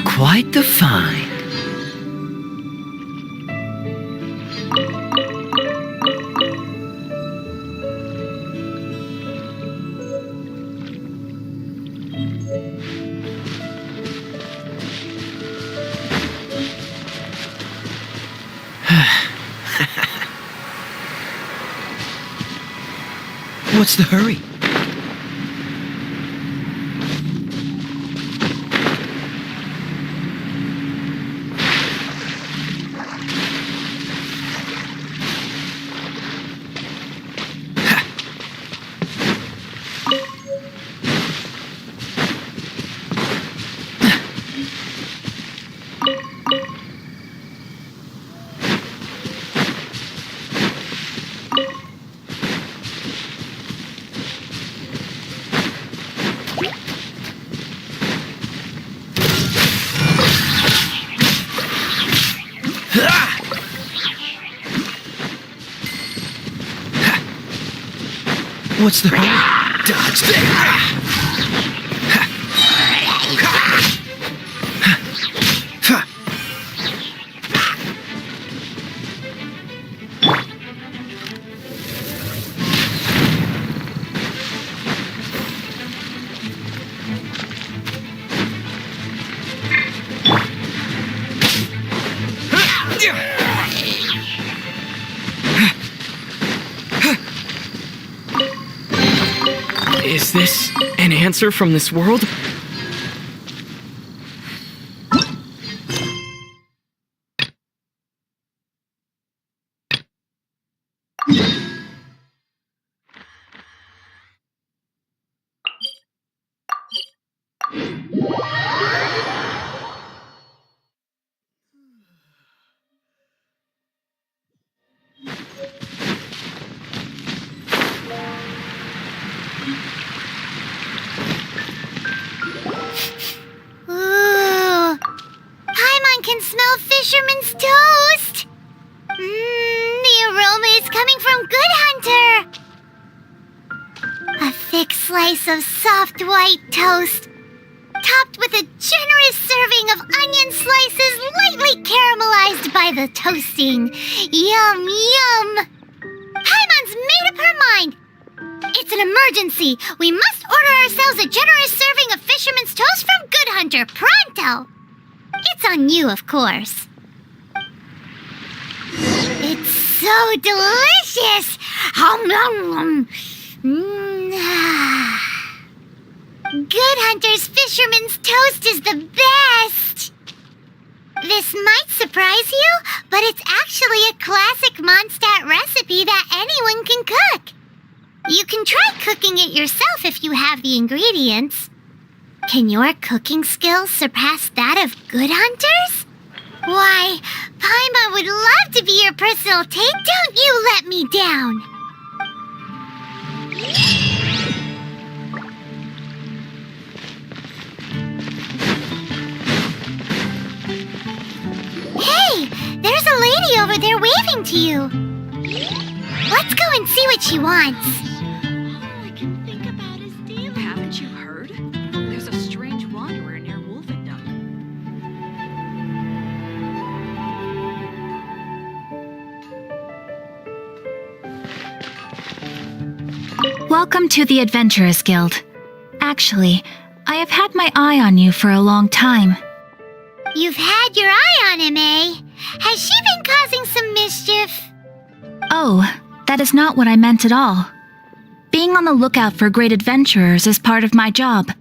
Quite the find. What's the hurry? What's the hurry? Dodge there! Is this an answer from this world? Smell fisherman's toast! The aroma is coming from Good Hunter! A thick slice of soft white toast, topped with a generous serving of onion slices lightly caramelized by the toasting. Yum, yum! Paimon's made up her mind! It's an emergency! We must order ourselves a generous serving of fisherman's toast from Good Hunter, pronto! It's on you, of course. It's so delicious! Good Hunter's Fisherman's Toast is the best! This might surprise you, but it's actually a classic Mondstadt recipe that anyone can cook. You can try cooking it yourself if you have the ingredients. Can your cooking skills surpass that of Good Hunter's? Why, Paimon would love to be your personal tape. Don't you let me down! Hey, there's a lady over there waving to you. Let's go and see what she wants. All I can think about is Delia. Haven't you heard? There's a strange wanderer near Wolfendom. Welcome to the Adventurers Guild. Actually, I have had my eye on you for a long time. You've had your eye on him, eh? Has she been causing some mischief? Oh, that is not what I meant at all. Being on the lookout for great adventurers is part of my job.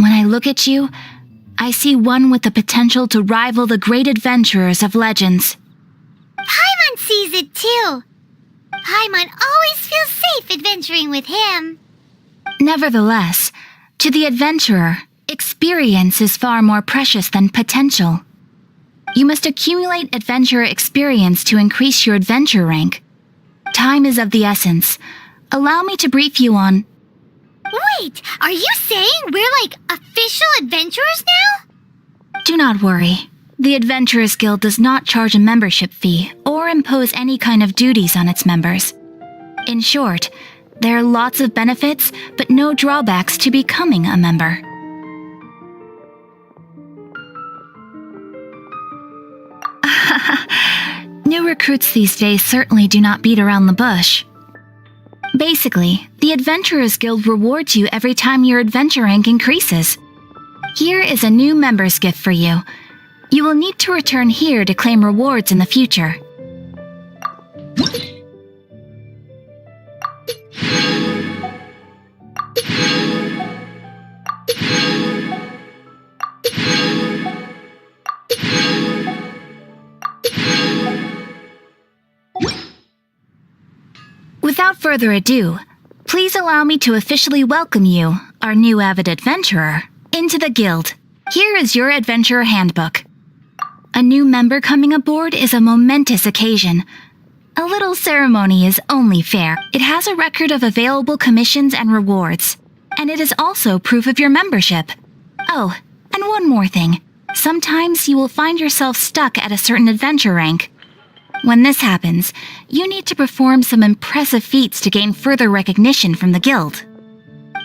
When I look at you, I see one with the potential to rival the great adventurers of legends. Paimon sees it too. Paimon always feels safe adventuring with him. Nevertheless, to the adventurer, experience is far more precious than potential. You must accumulate adventurer experience to increase your adventure rank. Time is of the essence. Allow me to brief you on... Wait, are you saying we're like official adventurers now? Do not worry. The Adventurers Guild does not charge a membership fee or impose any kind of duties on its members. In short, there are lots of benefits, but no drawbacks to becoming a member. New recruits these days certainly do not beat around the bush. Basically, the Adventurers Guild rewards you every time your adventure rank increases. Here is a new member's gift for you. You will need to return here to claim rewards in the future. Without further ado, please allow me to officially welcome you, our new avid adventurer, into the guild. Here is your adventurer handbook. A new member coming aboard is a momentous occasion. A little ceremony is only fair. It has a record of available commissions and rewards, and it is also proof of your membership. Oh, and one more thing. Sometimes you will find yourself stuck at a certain adventure rank. When this happens, you need to perform some impressive feats to gain further recognition from the guild.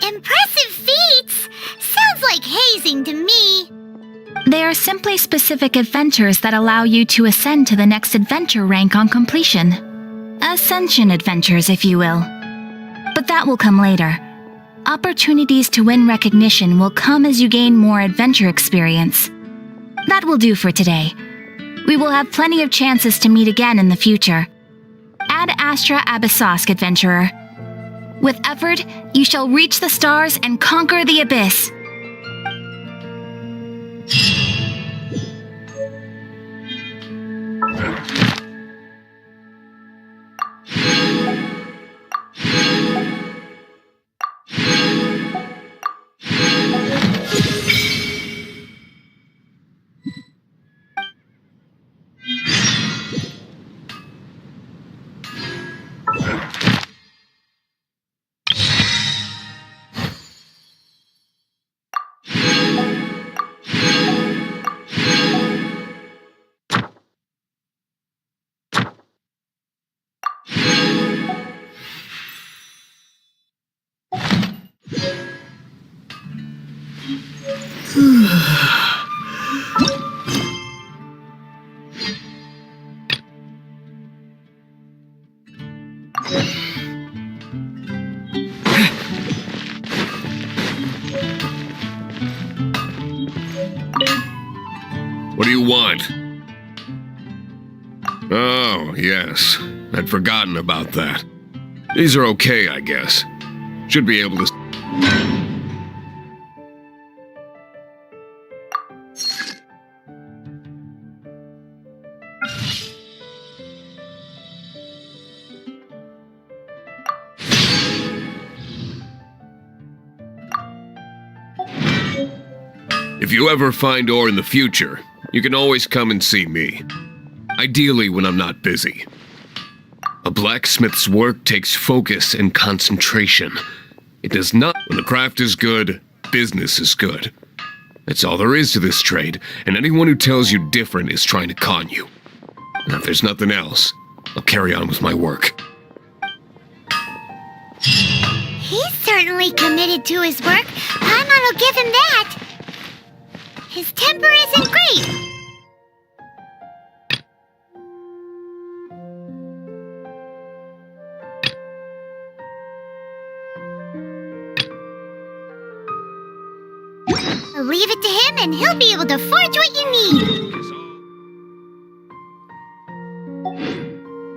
Impressive feats? Sounds like hazing to me. They are simply specific adventures that allow you to ascend to the next adventure rank on completion. Ascension adventures, if you will. But that will come later. Opportunities to win recognition will come as you gain more adventure experience. That will do for today. We will have plenty of chances to meet again in the future. Ad Astra Abyssosk, adventurer. With effort, you shall reach the stars and conquer the abyss. What do you want? Oh, yes. I'd forgotten about that. These are okay, I guess. Should be able to... If you ever find ore in the future, you can always come and see me. Ideally when I'm not busy. A blacksmith's work takes focus and concentration. It does not... When the craft is good, business is good. That's all there is to this trade, and anyone who tells you different is trying to con you. Now, if there's nothing else, I'll carry on with my work. He's certainly committed to his work. Paimon will give him that. His temper isn't great. Leave it to him and he'll be able to forge what you need.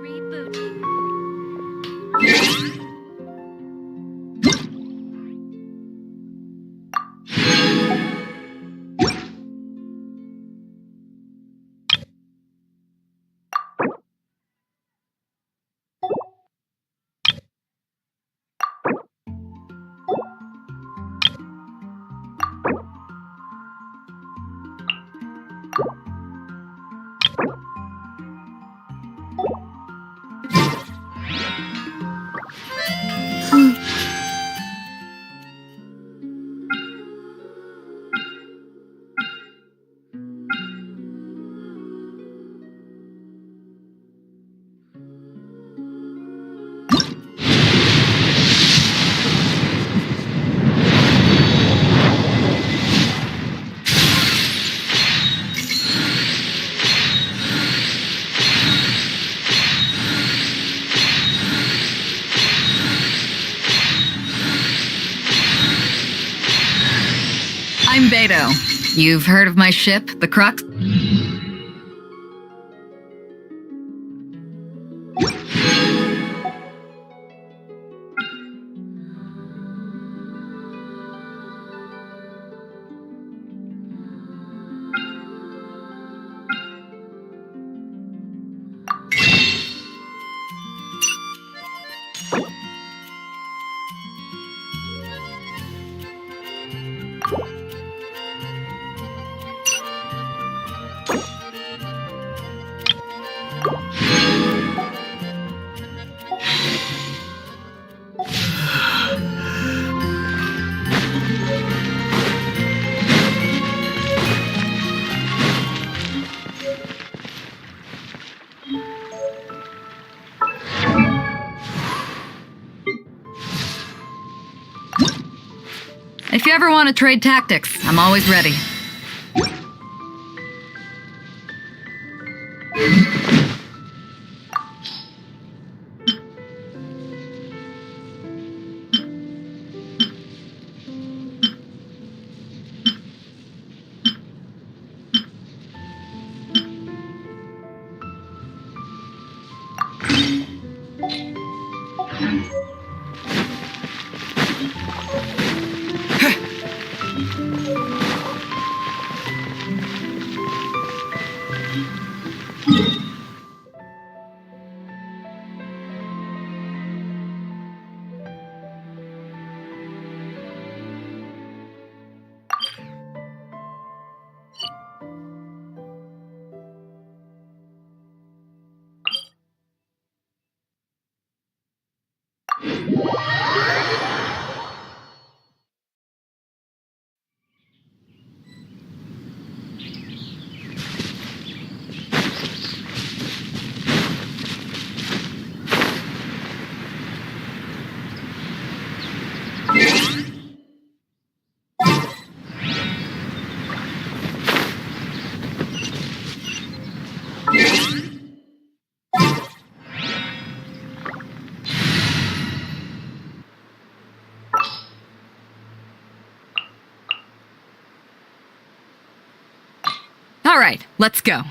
Rebooting. potato. You've heard of my ship, the Crux? If you ever want to trade tactics, I'm always ready. All right, let's go.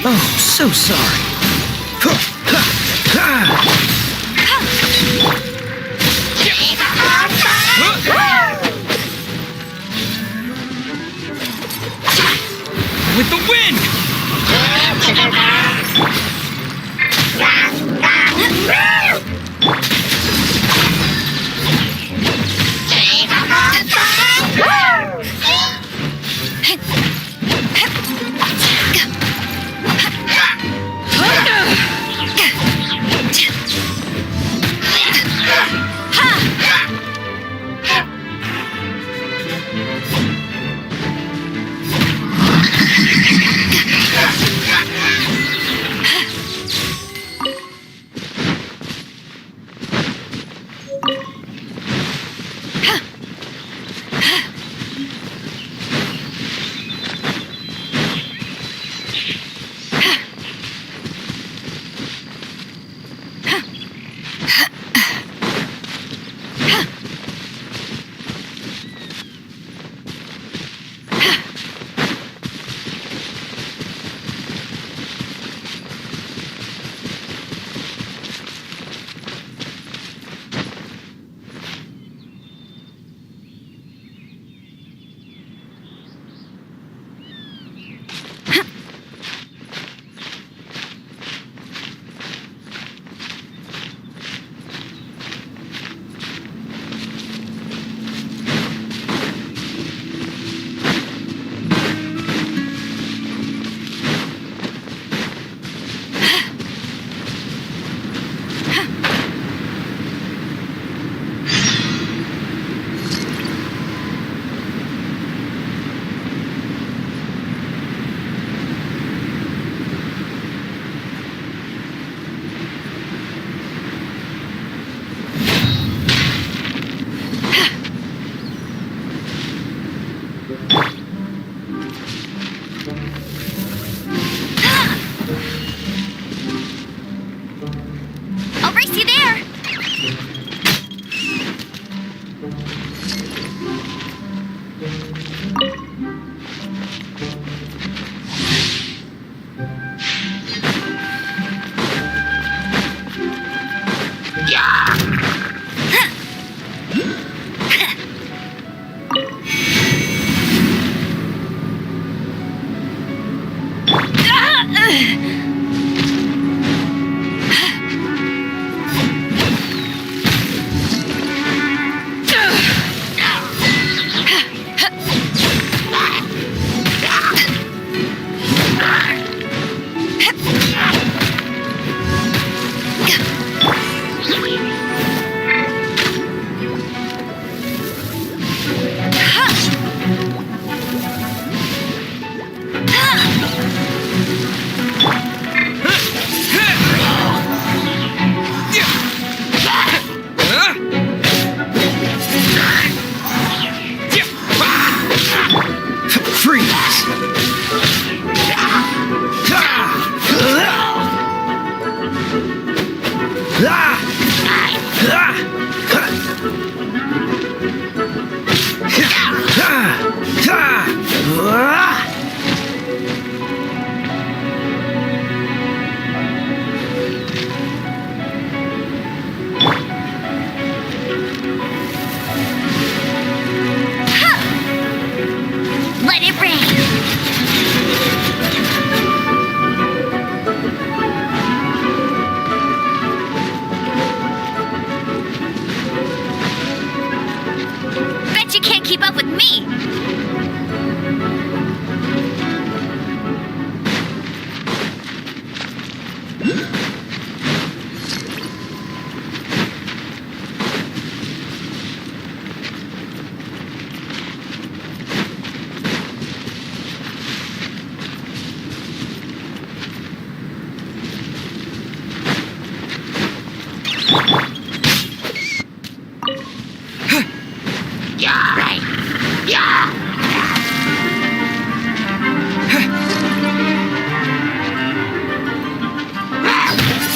Oh, so sorry. With the wind!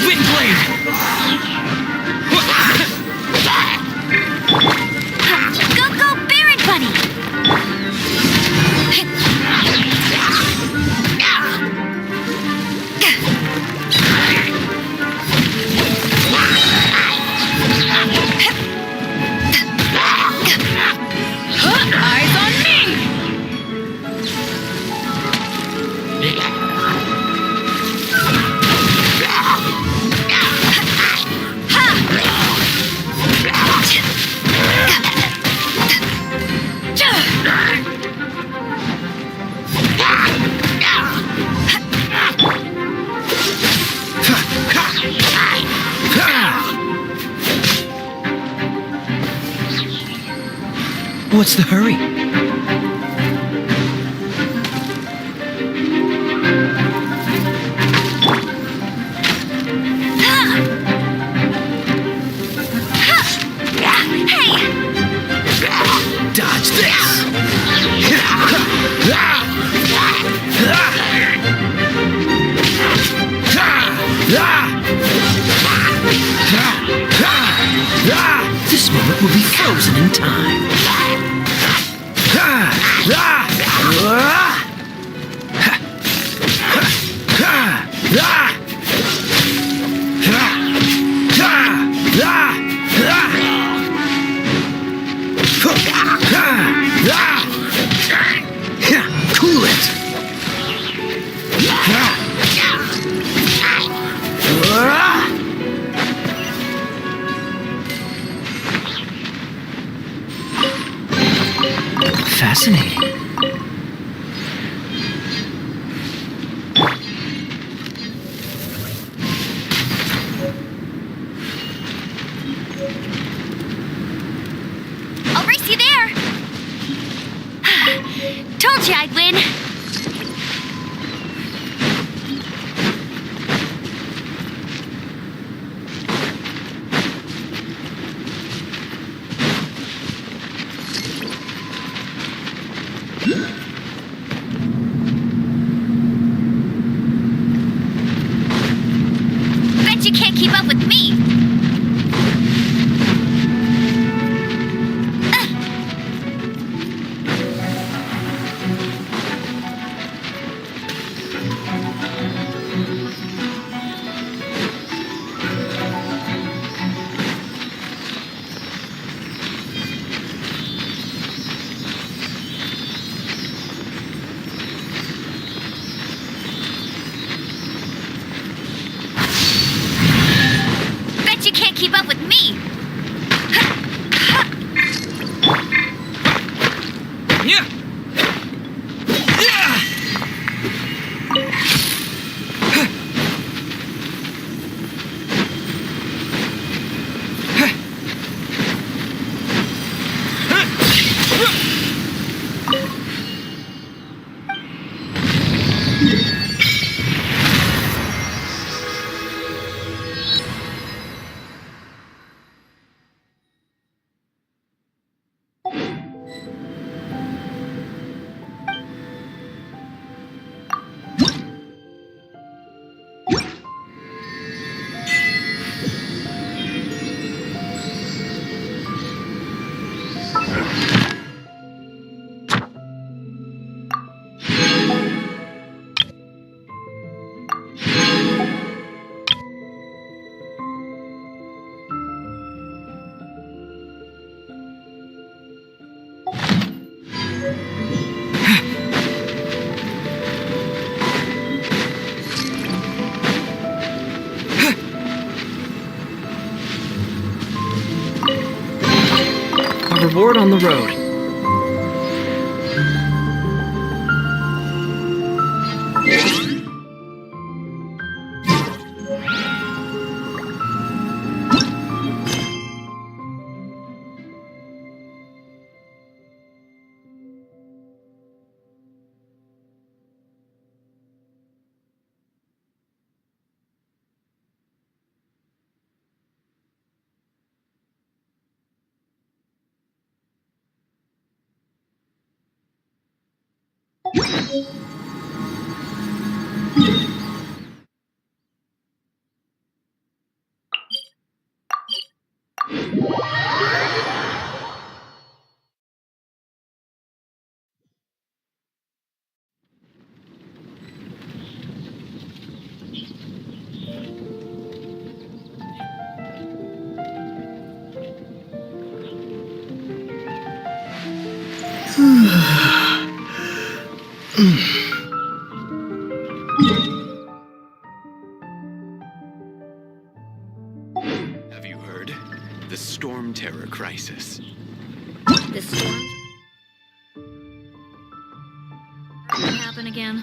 Windblade! Go, Baron Bunny! Eyes on me! What's the hurry? Dodge this! This moment will be frozen in time. Cool it! Fascinating. I'll race you there! Told you I'd win! Bet you can't keep up with me! Bet you can't keep up with me! Yeah. A reward on the road. Have you heard? The storm terror crisis. The storm? What happened again?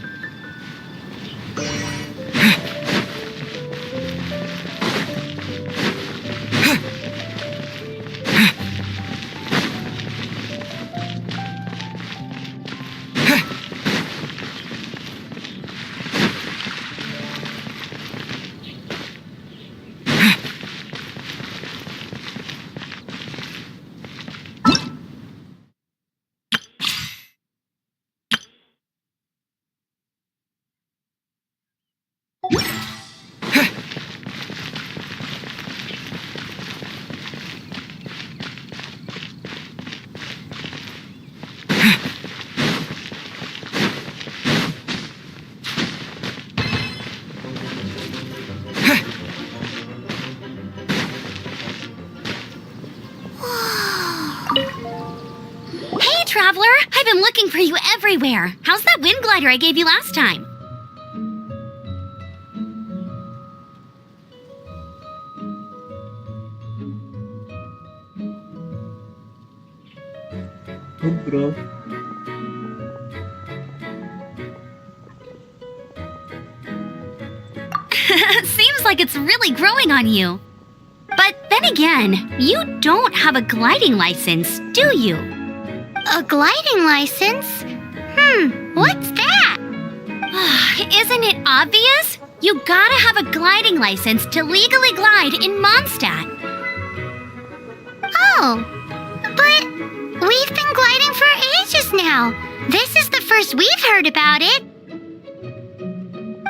Hey, Traveler! I've been looking for you everywhere. How's that wind glider I gave you last time? Dobra. Seems like it's really growing on you. But then again, you don't have a gliding license, do you? A gliding license? What's that? Isn't it obvious? You gotta have a gliding license to legally glide in Mondstadt. Oh, but we've been gliding for ages now. This is the first we've heard about it.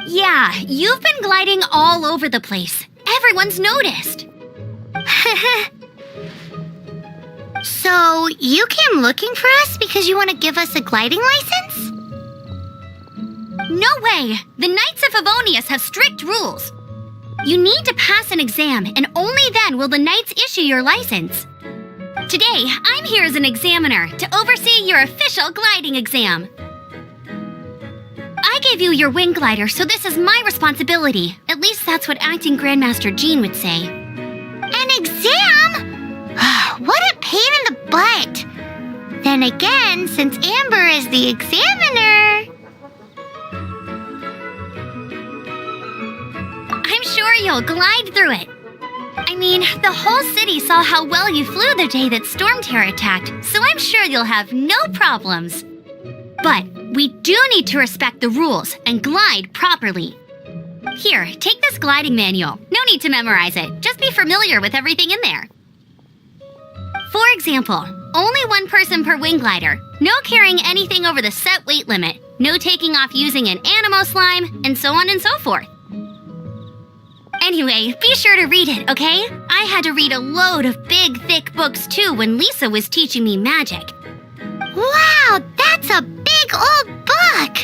Yeah, you've been gliding all over the place. Everyone's noticed. So, you came looking for us because you want to give us a gliding license? No way! The Knights of Favonius have strict rules. You need to pass an exam, and only then will the Knights issue your license. Today, I'm here as an examiner to oversee your official gliding exam. I gave you your wing glider, so this is my responsibility. At least that's what Acting Grandmaster Jean would say. An exam? What a pain in the butt. Then again, since Amber is the examiner... I'm sure you'll glide through it. I mean, the whole city saw how well you flew the day that Storm Terror attacked, so I'm sure you'll have no problems. But we do need to respect the rules and glide properly. Here, take this gliding manual. No need to memorize it. Just be familiar with everything in there. For example, only one person per wing glider, no carrying anything over the set weight limit, no taking off using an Animo slime, and so on and so forth. Anyway, be sure to read it, okay? I had to read a load of big, thick books too when Lisa was teaching me magic. Wow, that's a big old book!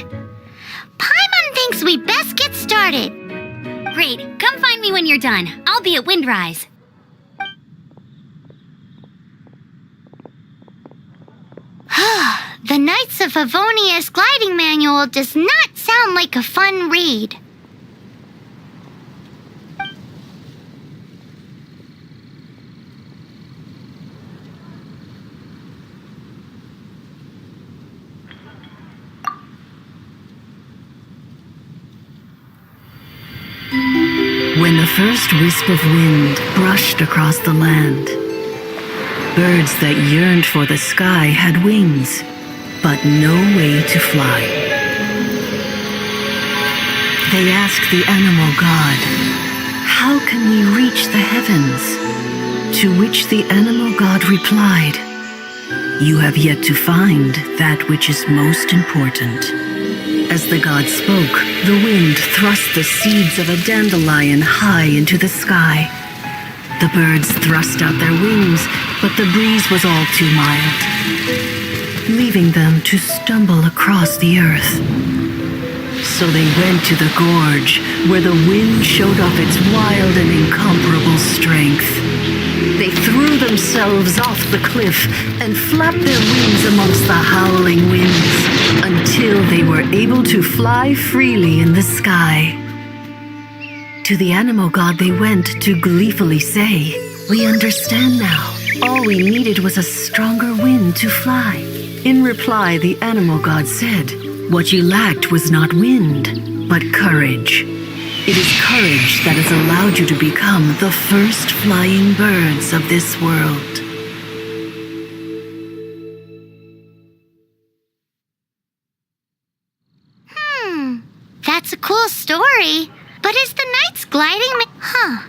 Paimon thinks we best get started. Great, come find me when you're done. I'll be at Windrise. The Knights of Favonius gliding manual does not sound like a fun read. When the first wisp of wind brushed across the land, birds that yearned for the sky had wings, but no way to fly. They asked the animal god, "How can we reach the heavens?" To which the animal god replied, "You have yet to find that which is most important." As the god spoke, the wind thrust the seeds of a dandelion high into the sky. The birds thrust out their wings, but the breeze was all too mild, leaving them to stumble across the earth. So they went to the gorge, where the wind showed off its wild and incomparable strength. They threw themselves off the cliff and flapped their wings amongst the howling winds until they were able to fly freely in the sky. To the animal god they went to gleefully say, "We understand now. All we needed was a stronger wind to fly." In reply, the animal god said, "What you lacked was not wind, but courage. It is courage that has allowed you to become the first flying birds of this world." That's a cool story. But is the Knights gliding? Huh.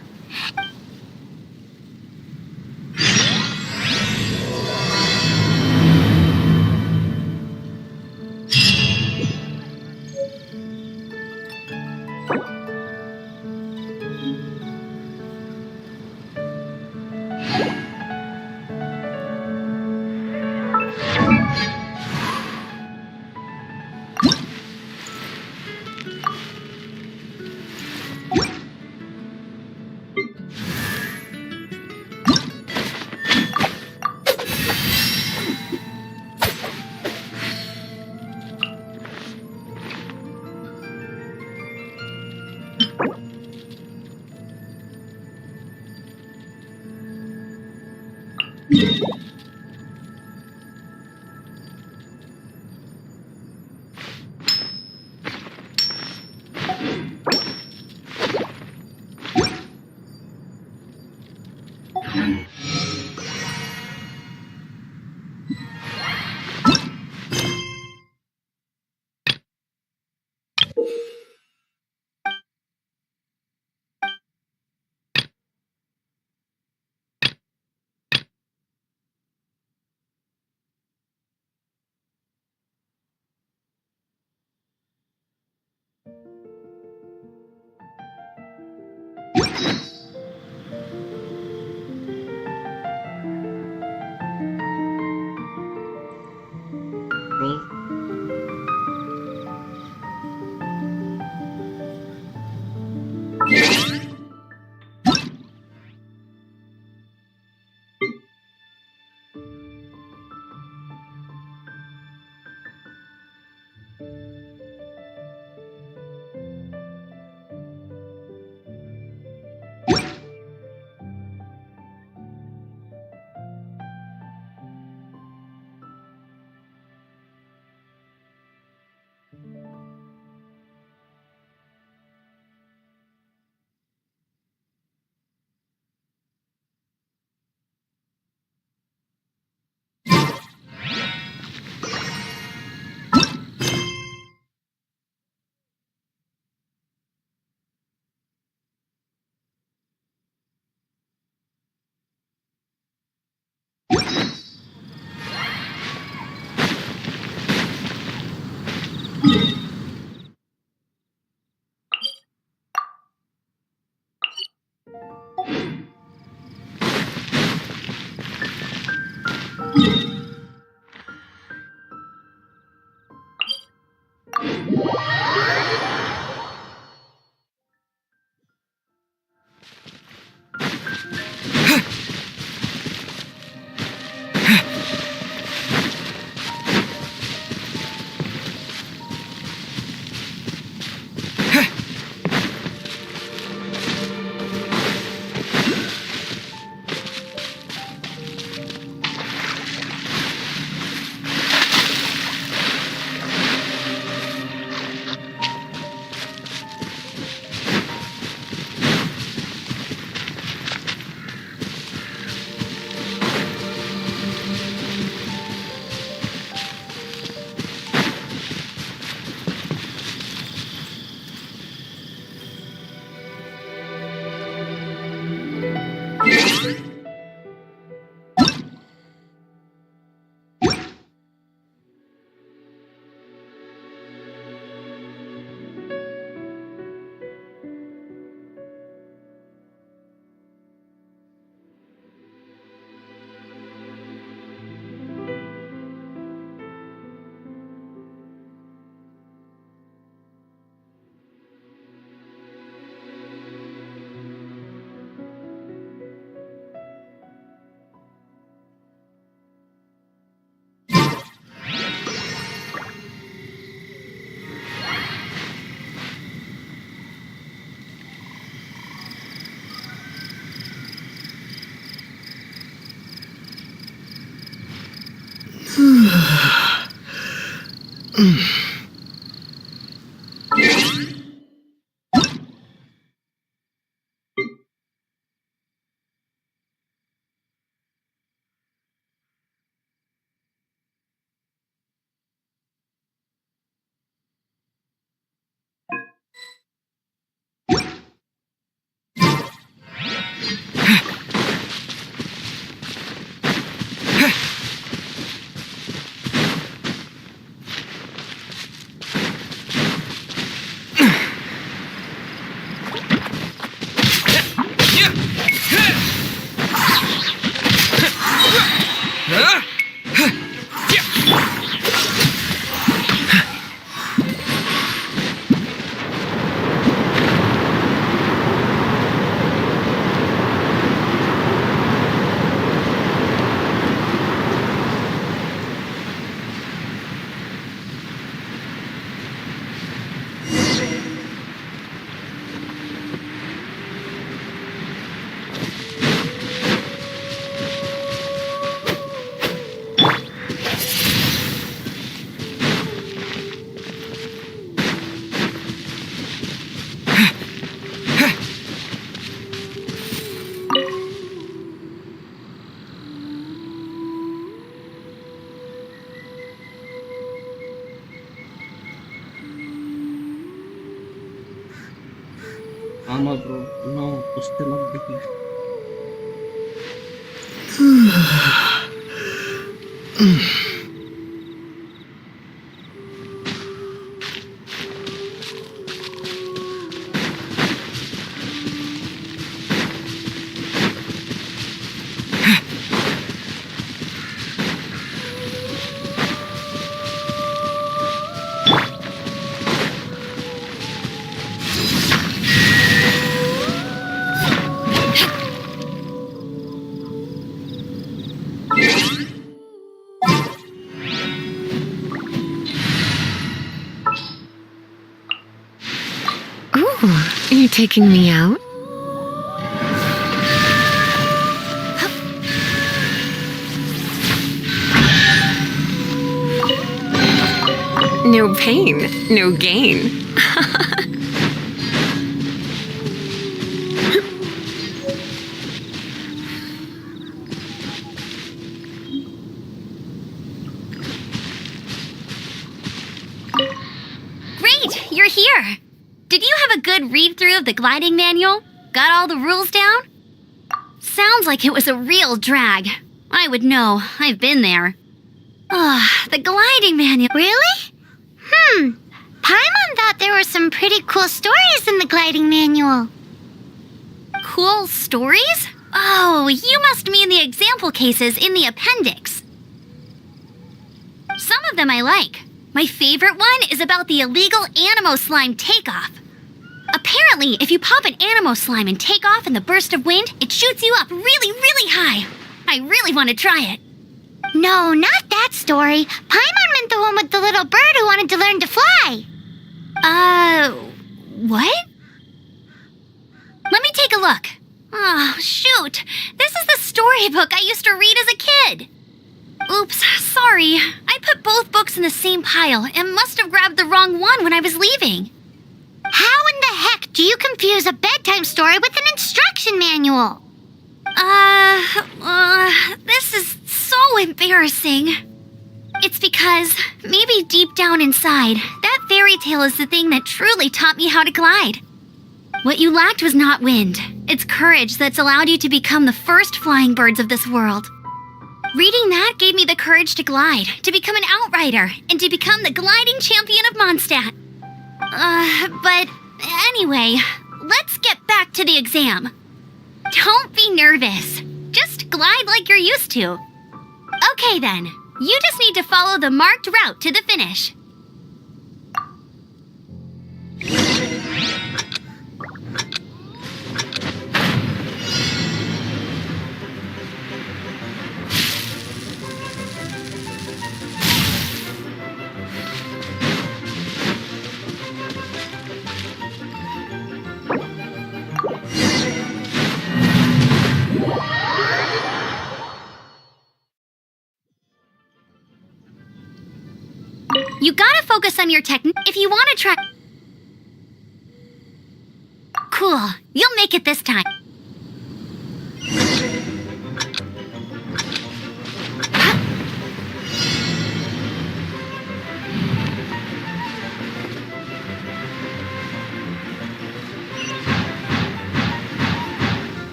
Ama bro, no, usted lo dije. Ooh, are you taking me out? No pain, no gain. Great, you're here. Did you have a good read-through of the gliding manual? Got all the rules down? Sounds like it was a real drag. I would know. I've been there. The gliding manual. Really? Paimon thought there were some pretty cool stories in the gliding manual. Cool stories? Oh, you must mean the example cases in the appendix. Some of them I like. My favorite one is about the illegal Animo Slime takeoff. Apparently, if you pop an Animo Slime and take off in the burst of wind, it shoots you up really, really high. I really want to try it. No, not that story. Paimon meant the one with the little bird who wanted to learn to fly. What? Let me take a look. Oh, shoot. This is the storybook I used to read as a kid. Oops, sorry. I put both books in the same pile and must have grabbed the wrong one when I was leaving. How in the heck do you confuse a bedtime story with an instruction manual? This is so embarrassing. It's because, maybe deep down inside, that fairy tale is the thing that truly taught me how to glide. What you lacked was not wind. It's courage that's allowed you to become the first flying birds of this world. Reading that gave me the courage to glide, to become an outrider, and to become the gliding champion of Mondstadt. But anyway, let's get back to the exam. Don't be nervous. Just glide like you're used to. Okay then, you just need to follow the marked route to the finish. You gotta focus on your technique if you want to try. Cool. You'll make it this time.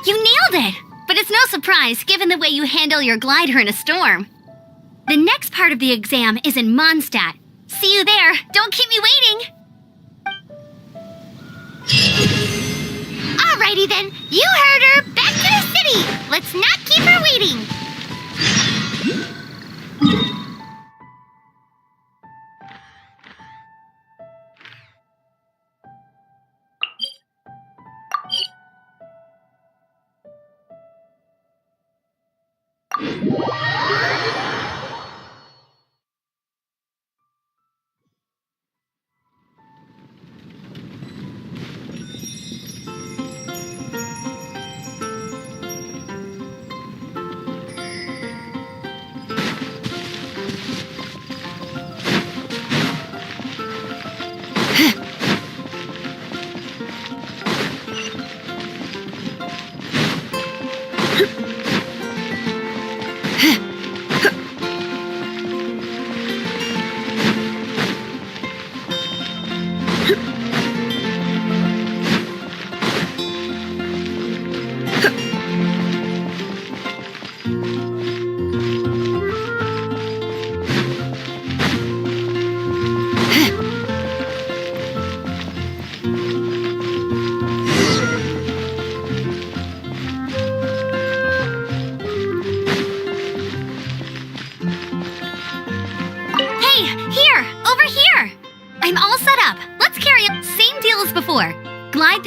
You nailed it! But it's no surprise, given the way you handle your glider in a storm. The next part of the exam is in Mondstadt. See you there! Don't keep me waiting! Alrighty then, you heard her! Back to the city! Let's not keep her waiting! I'm all set up. Let's carry on. Same deal as before. Glide.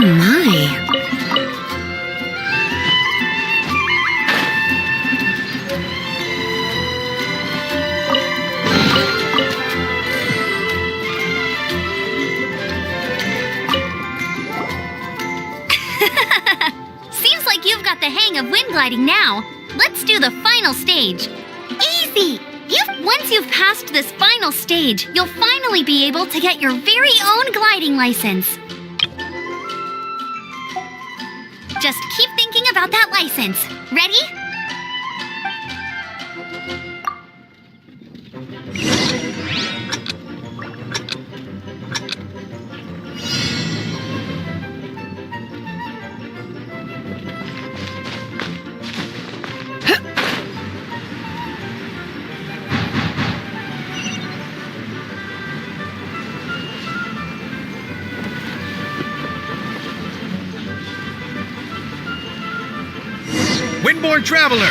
My. Seems like you've got the hang of wind gliding now. Let's do the final stage. Easy! Once you've passed this final stage, you'll finally be able to get your very own gliding license. Just keep thinking about that license. Ready? Windborne Traveler,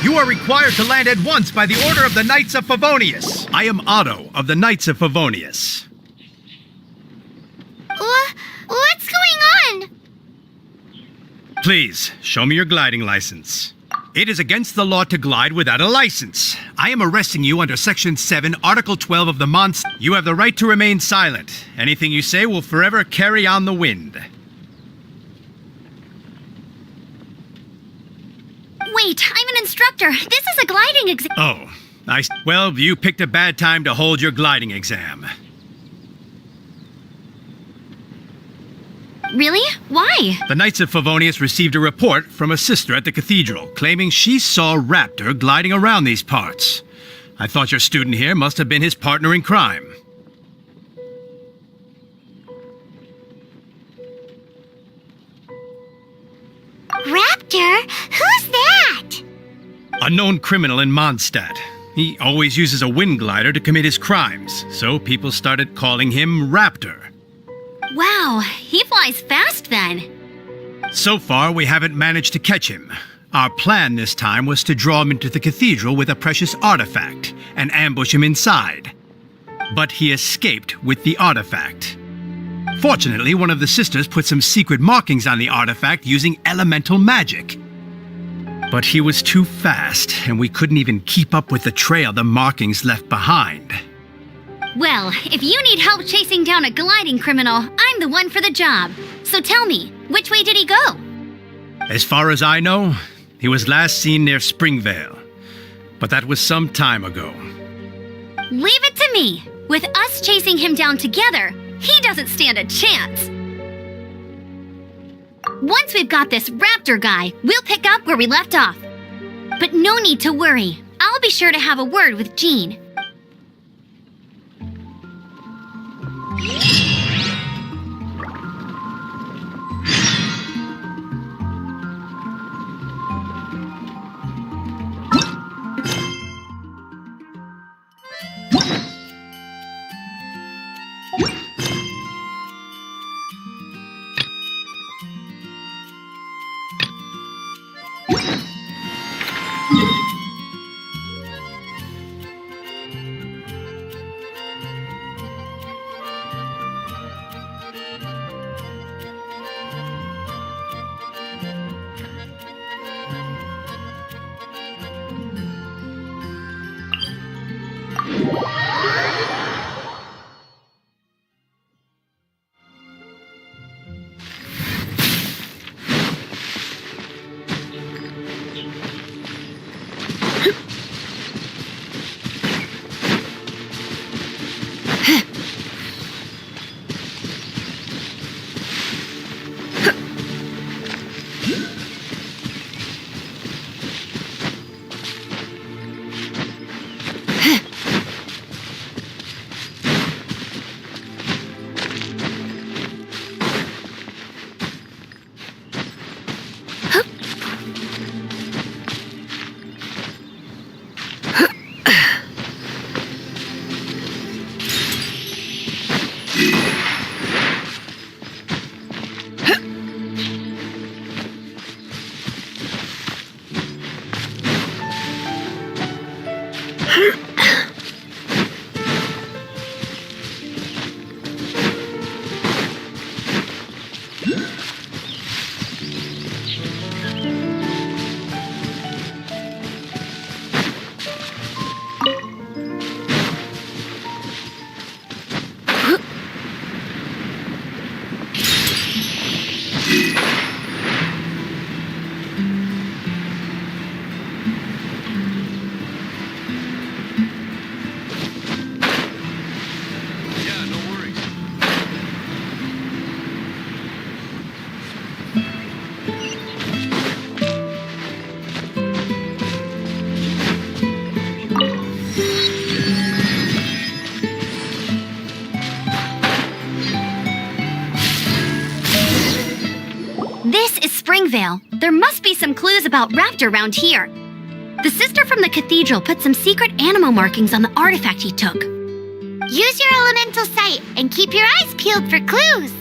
you are required to land at once by the order of the Knights of Favonius. I am Otto of the Knights of Favonius. What's going on? Please, show me your gliding license. It is against the law to glide without a license. I am arresting you under Section 7, Article 12 of the Monster. You have the right to remain silent. Anything you say will forever carry on the wind. Wait, I'm an instructor. This is a gliding exam. Oh, well, you picked a bad time to hold your gliding exam. Really? Why? The Knights of Favonius received a report from a sister at the cathedral claiming she saw Raptor gliding around these parts. I thought your student here must have been his partner in crime. Raptor? Who's that? A known criminal in Mondstadt. He always uses a wind glider to commit his crimes, so people started calling him Raptor. Wow, he flies fast then. So far, we haven't managed to catch him. Our plan this time was to draw him into the cathedral with a precious artifact and ambush him inside. But he escaped with the artifact. Fortunately, one of the sisters put some secret markings on the artifact using elemental magic. But he was too fast, and we couldn't even keep up with the trail the markings left behind. Well, if you need help chasing down a gliding criminal, I'm the one for the job. So tell me, which way did he go? As far as I know, he was last seen near Springvale. But that was some time ago. Leave it to me. With us chasing him down together, he doesn't stand a chance. Once we've got this Raptor guy, we'll pick up where we left off. But no need to worry. I'll be sure to have a word with Jean. Springvale. There must be some clues about Raptor around here. The sister from the cathedral put some secret animal markings on the artifact he took. Use your elemental sight and keep your eyes peeled for clues.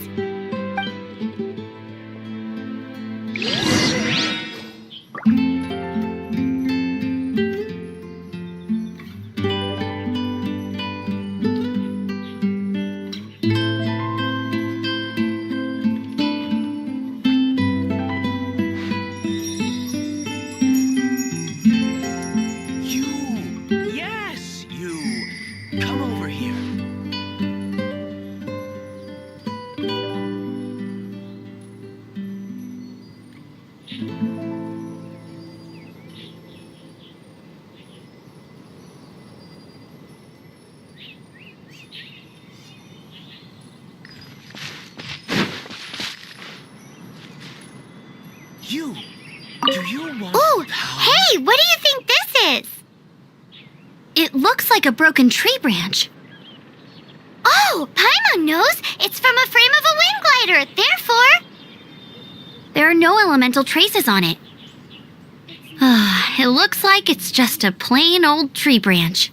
You. Do you want Ooh, power? hey, what do you think this is? It looks like a broken tree branch. Oh, Paimon knows. It's from a frame of a wind glider. Therefore, There are no elemental traces on it. It looks like it's just a plain old tree branch.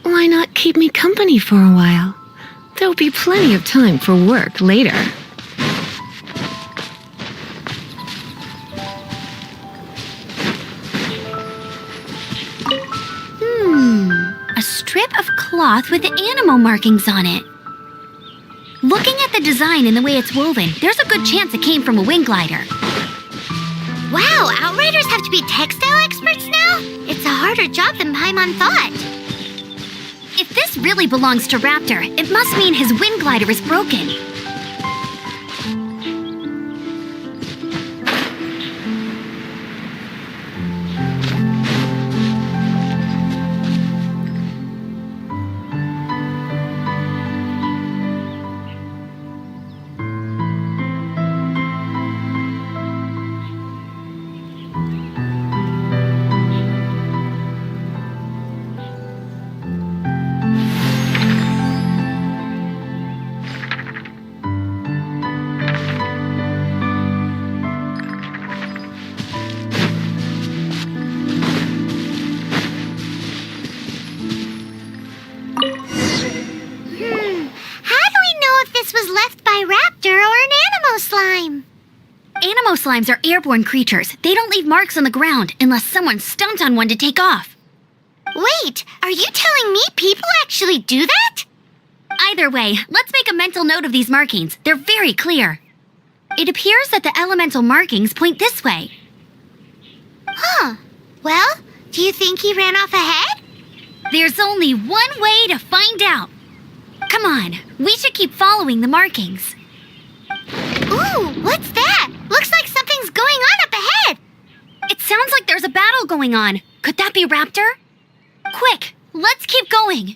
Why not keep me company for a while? There'll be plenty of time for work later. A strip of cloth with animal markings on it. Looking at the design and the way it's woven, there's a good chance it came from a wind glider. wow, Outriders have to be textile experts now? It's a harder job than Paimon thought. If this really belongs to Raptor, it must mean his wind glider is broken. Slimes are airborne creatures. They don't leave marks on the ground unless someone stomped on one to take off. Wait, are you telling me people actually do that? Either way, let's make a mental note of these markings. They're very clear. It appears that the elemental markings point this way. Huh. Well, do you think he ran off ahead? There's only one way to find out. Come on, we should keep following the markings. Ooh, what's that? Looks like something's going on up ahead. It sounds like there's a battle going on. Could that be Raptor? Quick, let's keep going.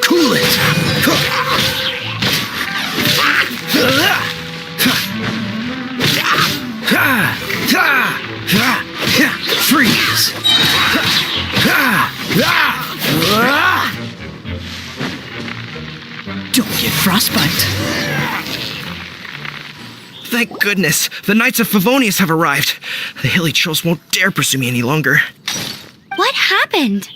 Cool it! Freeze! Don't get frostbite. Thank goodness, the Knights of Favonius have arrived. The hilly trolls won't dare pursue me any longer. What happened?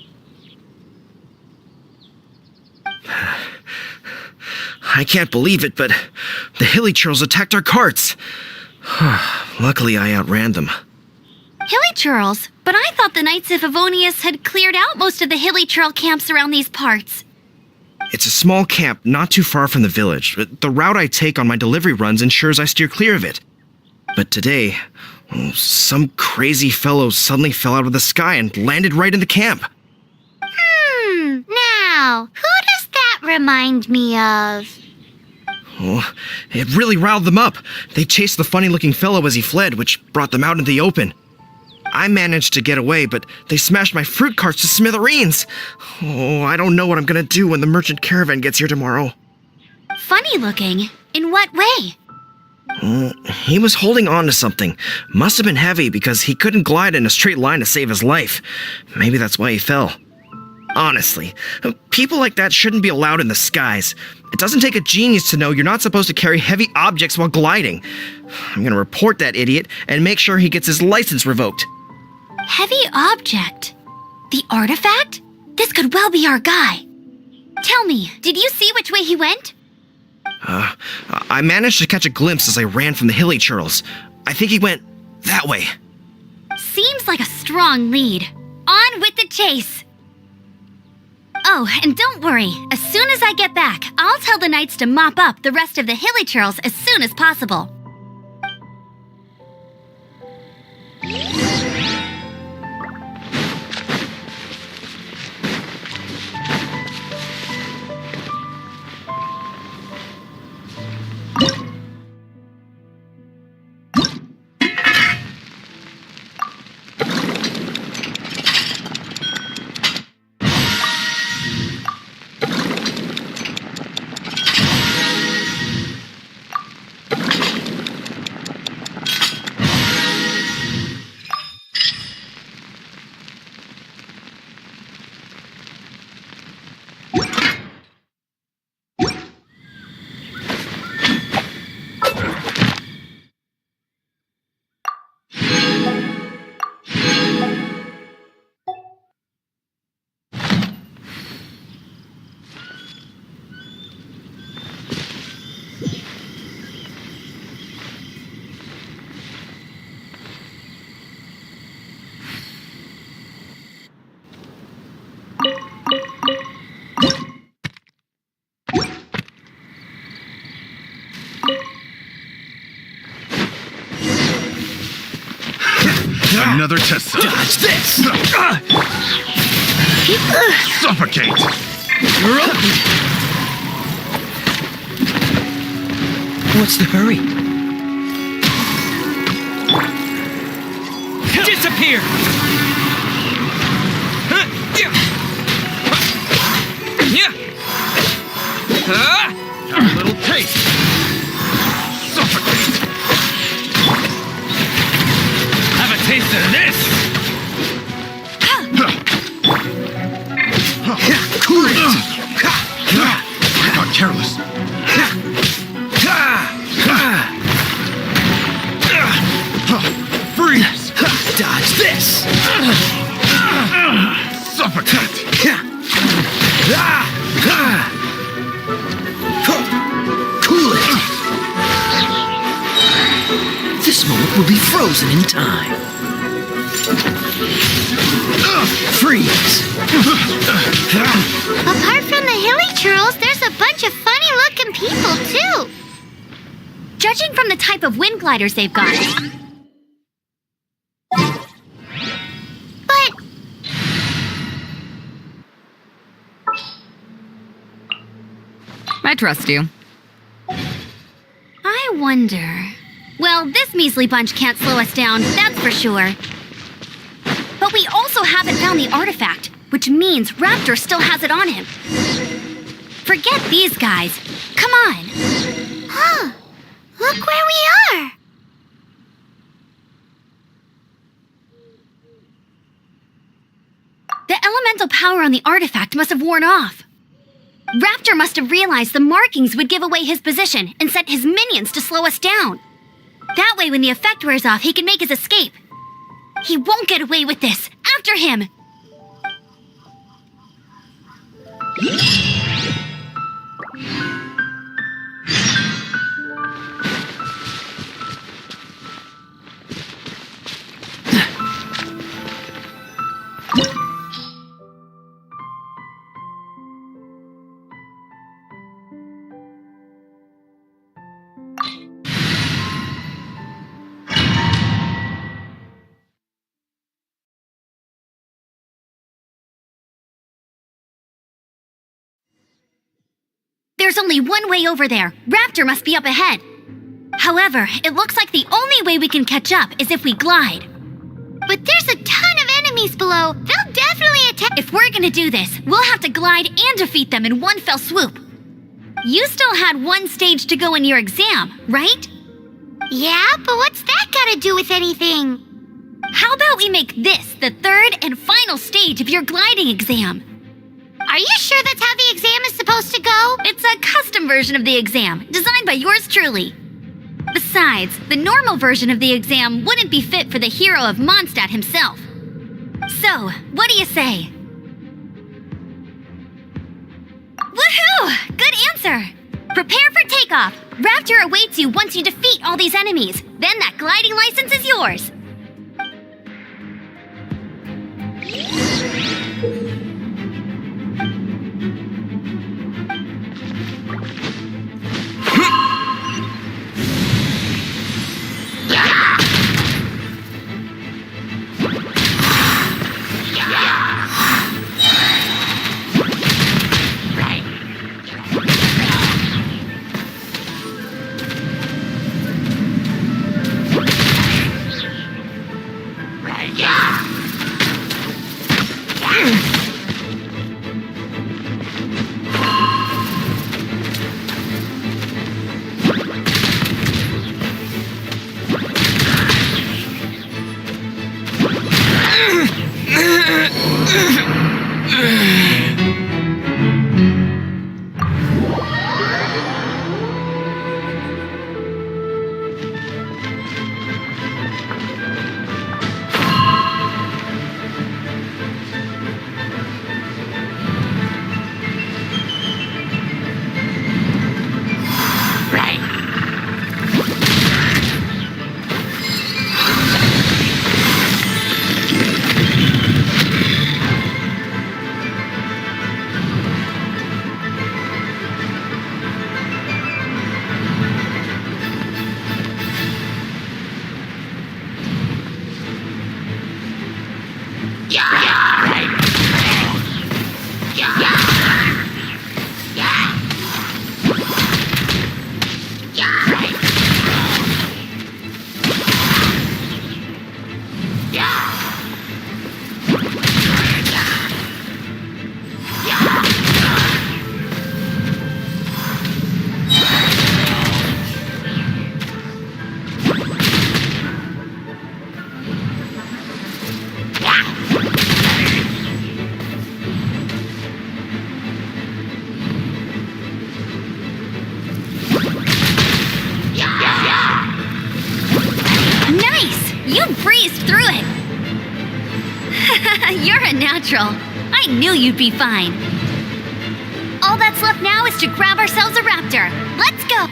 I can't believe it, but the hilly trolls attacked our carts. Luckily, I outran them. Hilly churls? But I thought the Knights of Favonius had cleared out most of the hilly churl camps around these parts. It's a small camp not too far from the village. The route I take on my delivery runs ensures I steer clear of it. But today, some crazy fellow suddenly fell out of the sky and landed right in the camp. Now, who does that remind me of? Oh, it really riled them up. They chased the funny-looking fellow as he fled, which brought them out into the open. I managed to get away, but they smashed my fruit carts to smithereens. Oh, I don't know what I'm gonna do when the merchant caravan gets here tomorrow. Funny looking. In what way? He was holding on to something. Must have been heavy because he couldn't glide in a straight line to save his life. Maybe that's why he fell. Honestly, people like that shouldn't be allowed in the skies. It doesn't take a genius to know you're not supposed to carry heavy objects while gliding. I'm gonna report that idiot and make sure he gets his license revoked. Heavy object? The artifact? This could well be our guy. Tell me, did you see which way he went? I managed to catch a glimpse as I ran from the hilly churls. I think he went that way. Seems like a strong lead. On with the chase! Oh, and don't worry. As soon as I get back, I'll tell the knights to mop up the rest of the hilly churls as soon as possible. Another test. Dodge this! Suffocate! What's the hurry? Disappear! Have a little taste. Suffocate! Have a taste of this! Cool it! I got careless. Freeze! Dodge this! Suffocate! Cool it! This moment will be frozen in time. Freeze! Apart from the hilly churls, there's a bunch of funny-looking people, too. Judging from the type of wind gliders they've got. But... I trust you. I wonder... Well, this measly bunch can't slow us down, that's for sure. But we also haven't found the artifact, which means Raptor still has it on him. Forget these guys. Come on. Huh. Look where we are. The elemental power on the artifact must have worn off. Raptor must have realized the markings would give away his position and sent his minions to slow us down. That way, when the effect wears off, he can make his escape. He won't get away with this. After him! There's only one way over there. Raptor must be up ahead. However, it looks like the only way we can catch up is if we glide. But there's a ton of enemies below. They'll definitely attack. If we're gonna do this, we'll have to glide and defeat them in one fell swoop. You still had one stage to go in your exam, right? Yeah, but what's that gotta do with anything? How about we make this the third and final stage of your gliding exam? Are you sure that's how the exam is supposed to go? It's a custom version of the exam, designed by yours truly. Besides, the normal version of the exam wouldn't be fit for the hero of Mondstadt himself. So, what do you say? Woohoo! Good answer! Prepare for takeoff! Raptor awaits you once you defeat all these enemies. Then that gliding license is yours. You're a natural. I knew you'd be fine. All that's left now is to grab ourselves a raptor. Let's go!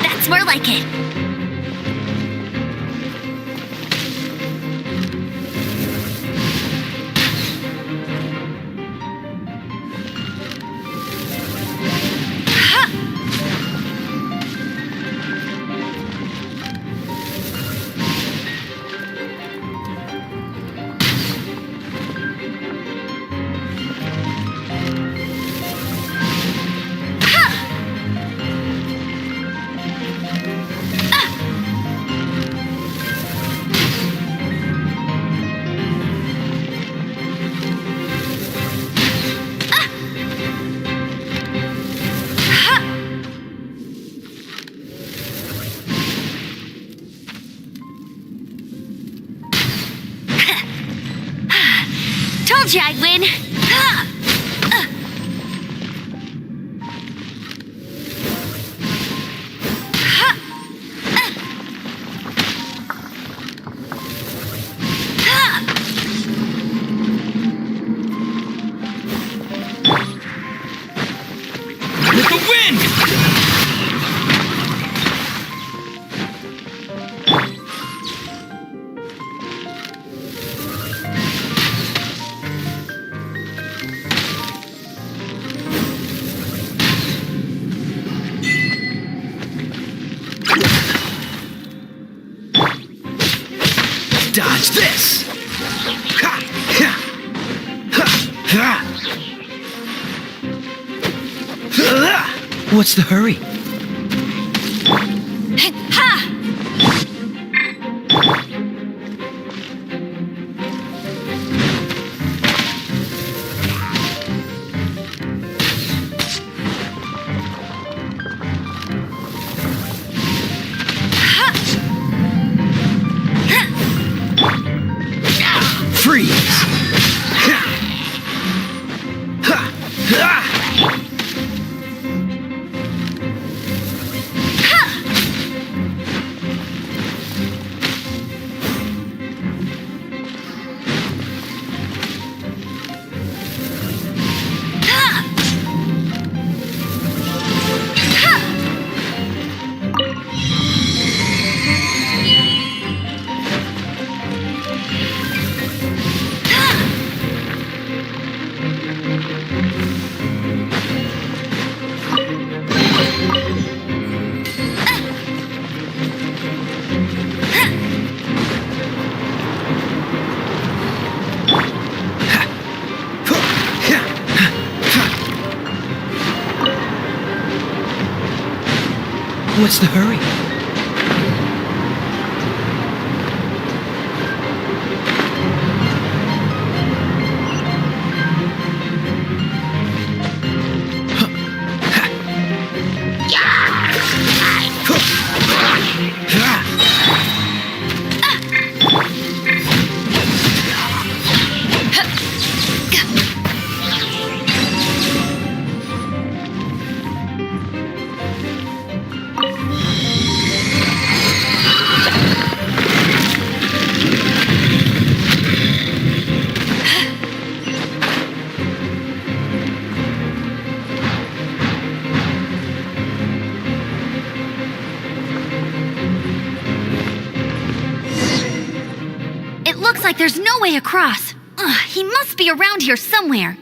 That's more like it. Told you I'd win. With the wind! Dodge this! Ha! Ha! Ha! Ha! What's the hurry? Freeze! Ha! Ha! Ha! What's the hurry? Looks like there's no way across. Ugh, he must be around here somewhere.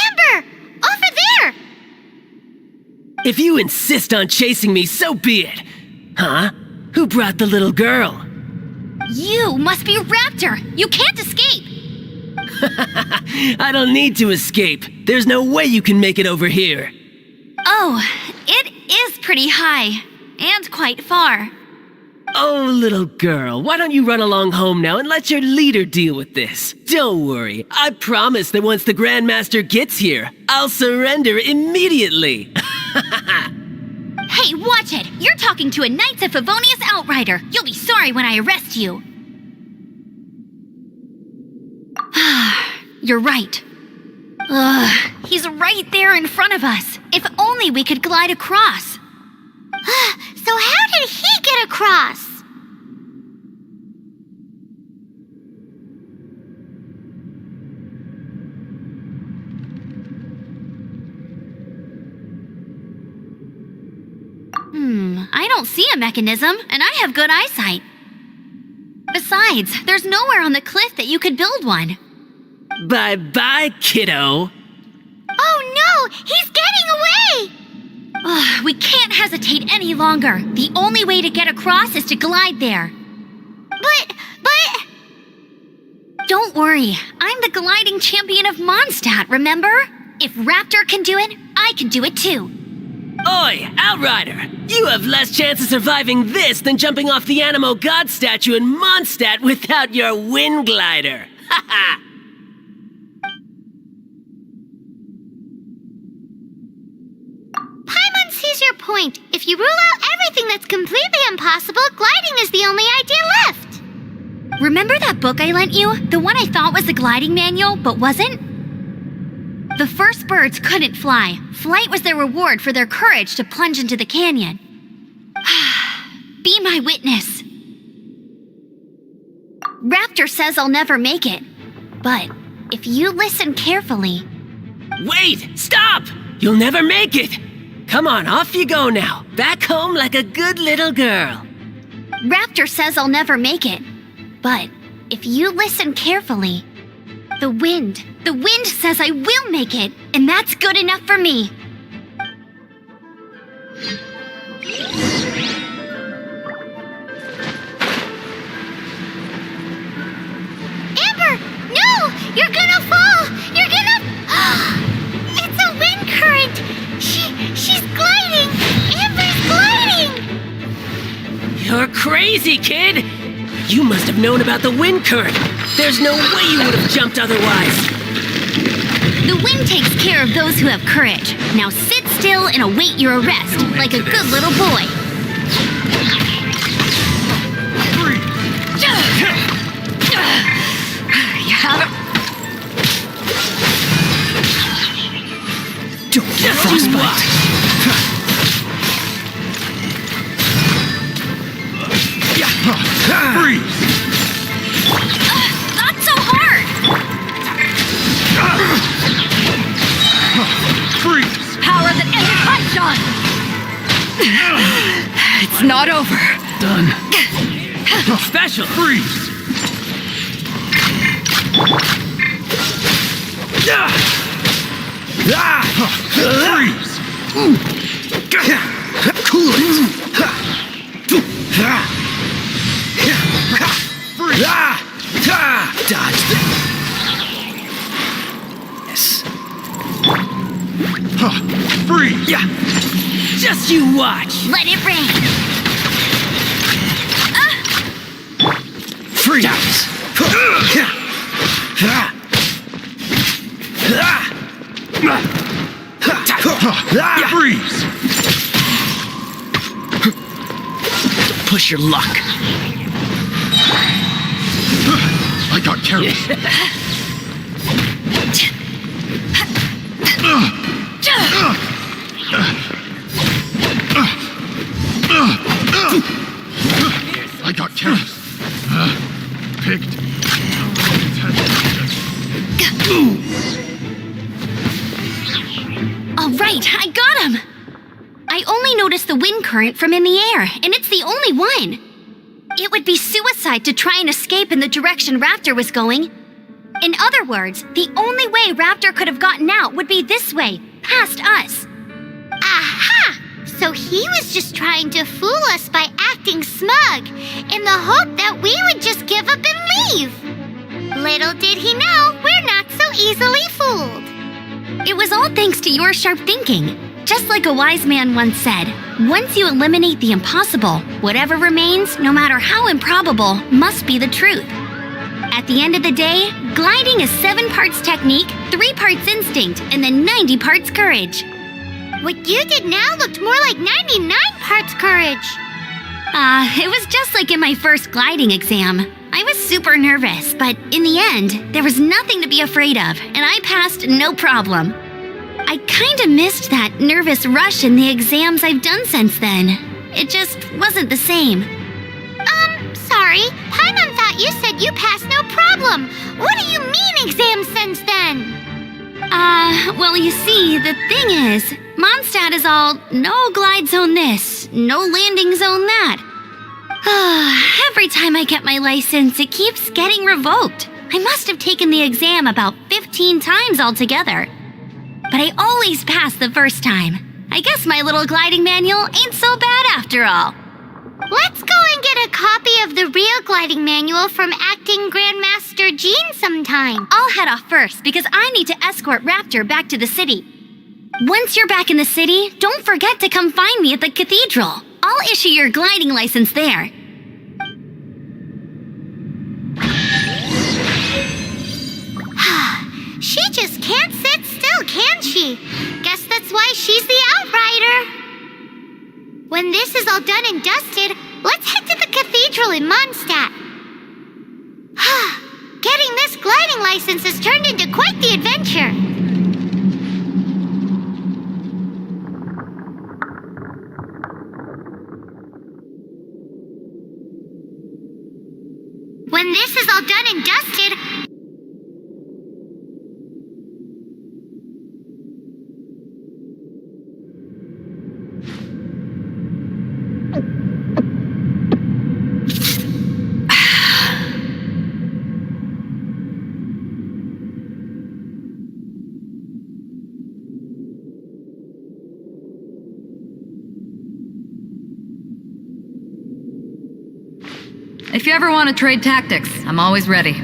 Amber! Over there! If you insist on chasing me, so be it. Huh? Who brought the little girl? You must be Raptor. You can't escape. I don't need to escape. There's no way you can make it over here. Oh, it is pretty high. And quite far. Oh, little girl, why don't you run along home now and let your leader deal with this? Don't worry, I promise that once the Grandmaster gets here, I'll surrender immediately. Hey, watch it! You're talking to a Knights of Favonius outrider. You'll be sorry when I arrest you. You're right. Ugh, he's right there in front of us. If only we could glide across. So how did he get across? I don't see a mechanism, and I have good eyesight. Besides, there's nowhere on the cliff that you could build one. Bye-bye, kiddo. Oh no! He's getting away! Ugh, we can't hesitate any longer. The only way to get across is to glide there. But... Don't worry. I'm the gliding champion of Mondstadt, remember? If Raptor can do it, I can do it too. Oi, Outrider! You have less chance of surviving this than jumping off the Animo God statue in Mondstadt without your wind glider. Ha ha! Paimon sees your point. If you rule out everything that's completely impossible, gliding is the only idea left. Remember that book I lent you? The one I thought was the gliding manual, but wasn't? The first birds couldn't fly. Flight was their reward for their courage to plunge into the canyon. Be my witness. Raptor says I'll never make it. But if you listen carefully... Wait! Stop! You'll never make it! Come on, off you go now. Back home like a good little girl. Raptor says I'll never make it. But if you listen carefully... The wind says I will make it, and that's good enough for me. Amber, no! You're gonna fall! You're gonna... It's a wind current! She's gliding! Amber's gliding! You're crazy, kid! You must have known about the wind current. There's no way you would have jumped otherwise. The wind takes care of those who have courage. Now sit still and await your arrest, like a good little boy. You have it. Don't get frostbite. Freeze! Not so hard! Freeze! Power that ended my shot! It's not over. Done. Special. Freeze! Freeze! Cool it! Dodge this. Freeze! Yeah. Just you watch. Let it rain. Freeze! Freeze! Push your luck. I got careless. I got careless. Picked. All right, I got him. I only noticed the wind current from in the air, and it's the only one. It would be suicide to try and escape in the direction Raptor was going. In other words, the only way Raptor could have gotten out would be this way, past us. Aha! So he was just trying to fool us by acting smug, in the hope that we would just give up and leave. Little did he know we're not so easily fooled. It was all thanks to your sharp thinking. Just like a wise man once said, once you eliminate the impossible, whatever remains, no matter how improbable, must be the truth. At the end of the day, gliding is 7 parts technique, 3 parts instinct, and then 90 parts courage. What you did now looked more like 99 parts courage. It was just like in my first gliding exam. I was super nervous, but in the end, there was nothing to be afraid of, and I passed no problem. I kinda missed that nervous rush in the exams I've done since then. It just wasn't the same. Sorry. Paimon thought you said you passed no problem. What do you mean exams since then? Well, you see, the thing is, Mondstadt is all no glide zone this, no landing zone that. Every time I get my license, it keeps getting revoked. I must have taken the exam about 15 times altogether. But I always pass the first time. I guess my little gliding manual ain't so bad after all. Let's go and get a copy of the real gliding manual from Acting Grandmaster Jean sometime. I'll head off first because I need to escort Raptor back to the city. Once you're back in the city, don't forget to come find me at the cathedral. I'll issue your gliding license there. She just can't sit still, can she? Guess that's why she's the Outrider. When this is all done and dusted, let's head to the cathedral in Mondstadt. Getting this gliding license has turned into quite the adventure. When this is all done and dusted... If you ever want to trade tactics, I'm always ready.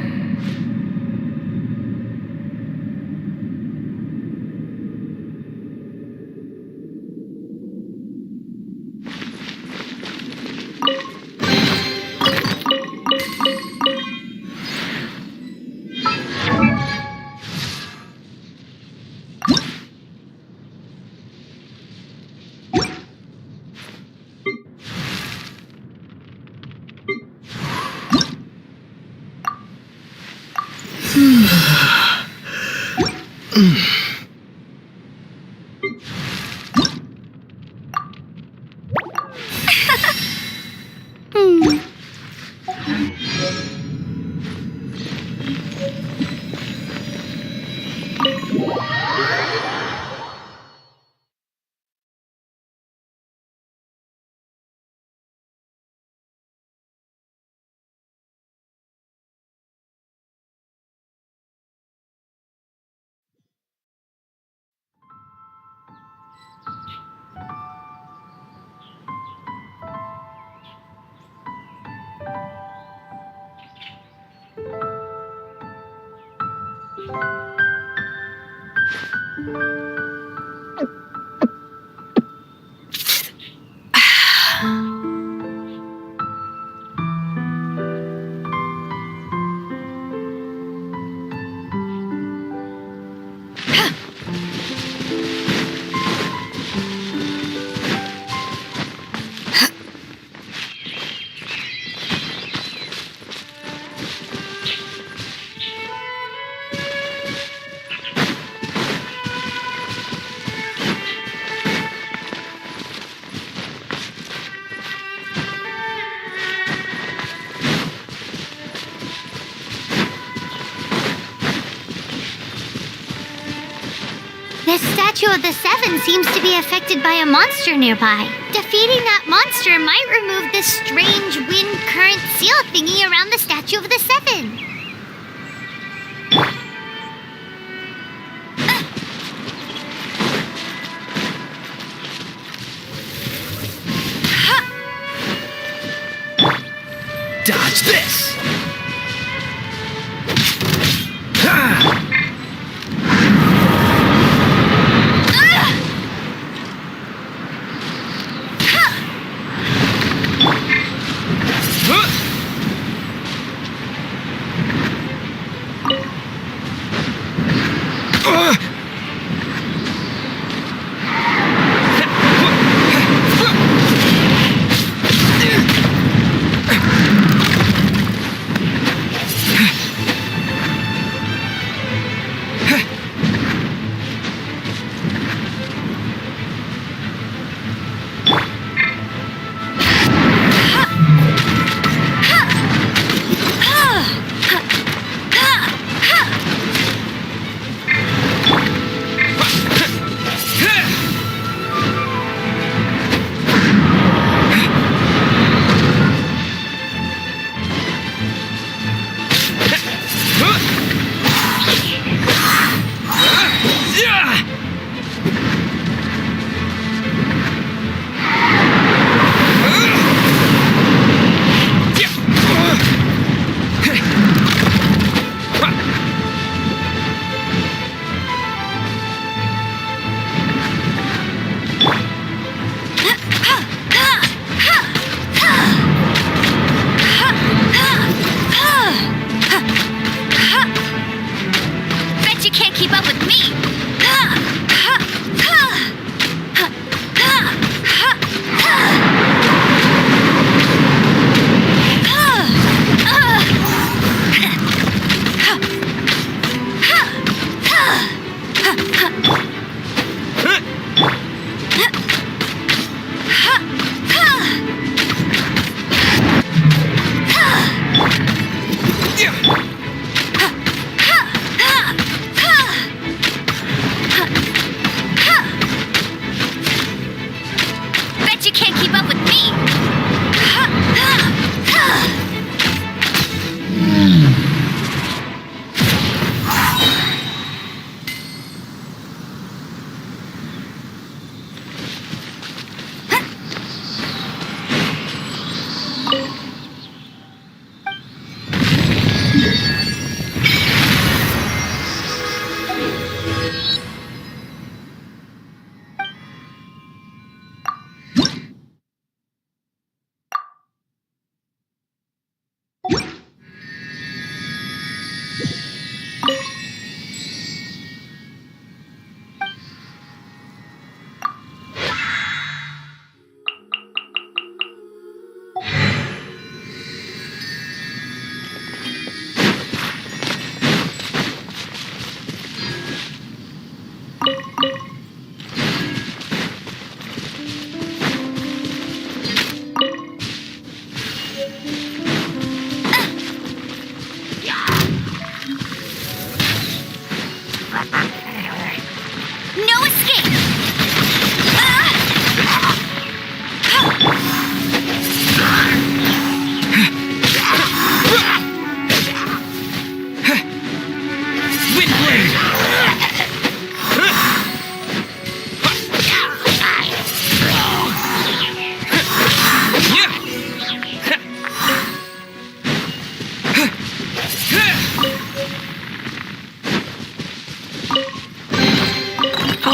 This statue of the Seven seems to be affected by a monster nearby. Defeating that monster might remove this strange wind current seal thingy around the statue of the Seven. Watch this! Ha!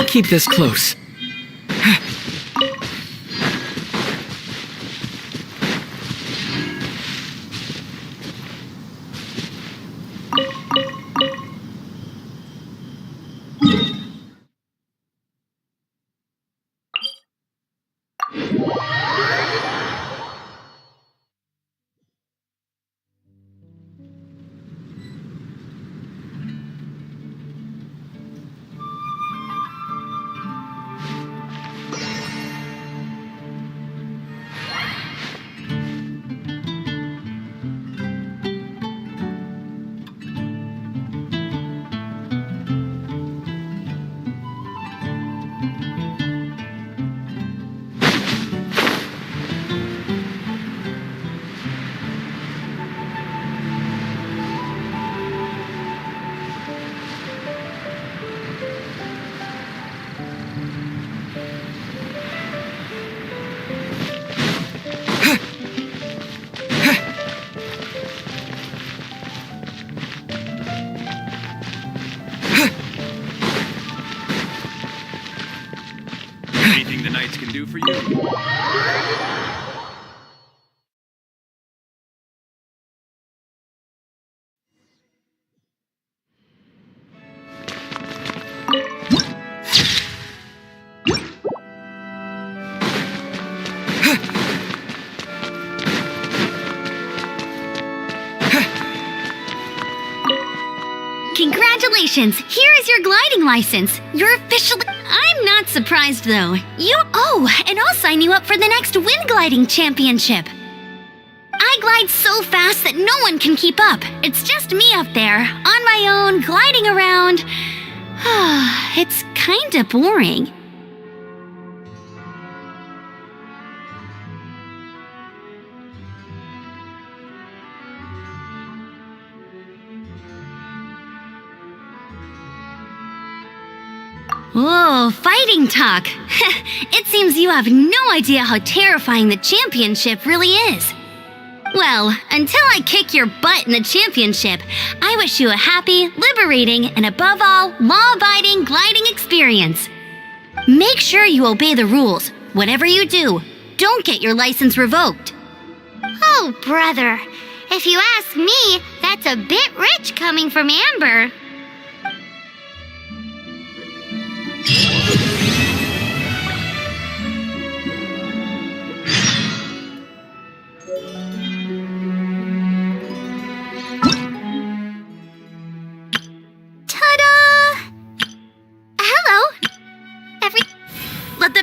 I'll keep this close. anything the knights can do for you. Congratulations! Here is your gliding license. You're officially. I'm not surprised though. And I'll sign you up for the next wind gliding championship. I glide so fast that no one can keep up. It's just me up there, on my own, gliding around. It's kinda boring. Oh, fighting talk. It seems you have no idea how terrifying the championship really is. Well, until I kick your butt in the championship, I wish you a happy, liberating, and above all, law-abiding gliding experience. Make sure you obey the rules. Whatever you do, don't get your license revoked. Oh, brother. If you ask me, that's a bit rich coming from Amber. Let the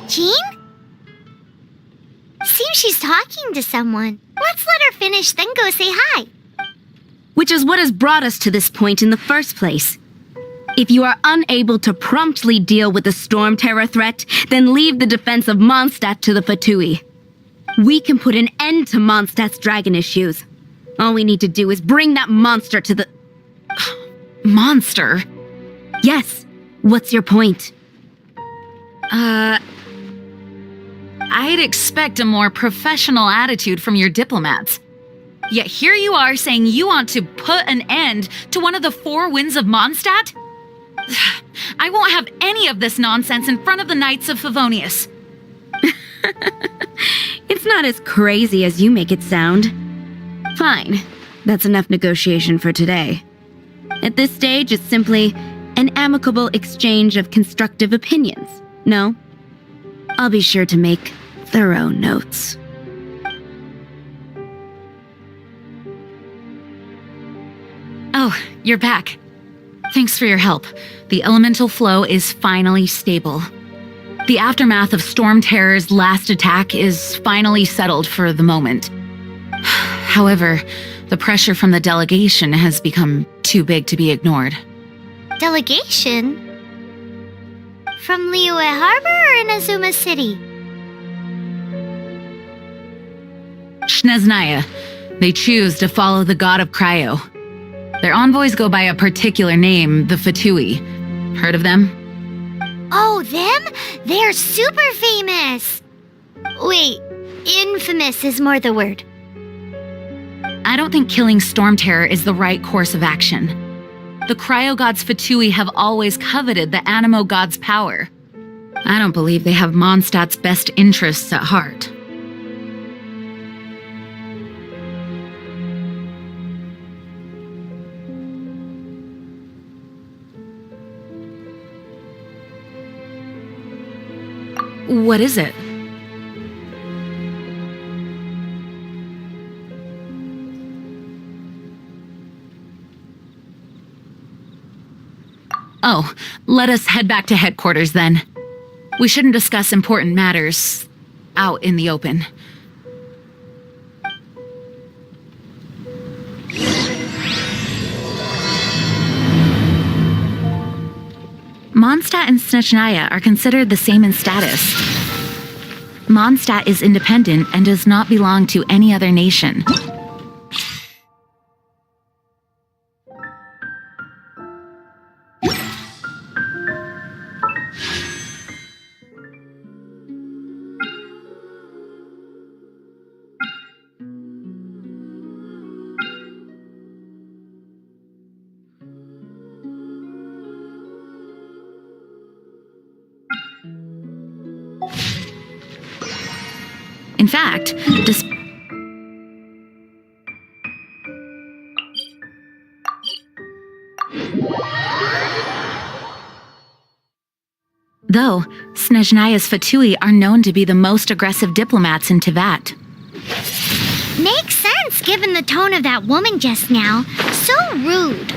Jean? Seems she's talking to someone. Let's let her finish, then go say hi. Which is what has brought us to this point in the first place. If you are unable to promptly deal with the Storm Terror threat, then leave the defense of Mondstadt to the Fatui. We can put an end to Mondstadt's dragon issues. All we need to do is bring that monster to the... Monster? Yes. What's your point? I'd expect a more professional attitude from your diplomats. Yet here you are saying you want to put an end to one of the four winds of Mondstadt? I won't have any of this nonsense in front of the Knights of Favonius. It's not as crazy as you make it sound. Fine. That's enough negotiation for today. At this stage, it's simply an amicable exchange of constructive opinions. No? I'll be sure to make thorough notes. Oh, you're back. Thanks for your help. The elemental flow is finally stable. The aftermath of Storm Terror's last attack is finally settled for the moment. However, the pressure from the delegation has become too big to be ignored. Delegation? From Liyue Harbor or Inazuma City? Shneznaya. They choose to follow the god of Cryo. Their envoys go by a particular name, the Fatui. Heard of them? Oh, them? They're super famous! Wait, infamous is more the word. I don't think killing Storm Terror is the right course of action. The Cryo God's Fatui have always coveted the Animo God's power. I don't believe they have Mondstadt's best interests at heart. What is it? Oh, let us head back to headquarters then. We shouldn't discuss important matters out in the open. Mondstadt and Snezhnaya are considered the same in status. Mondstadt is independent and does not belong to any other nation. In fact, though Snezhnaya's Fatui are known to be the most aggressive diplomats in Teyvat. Makes sense given the tone of that woman just now. So rude.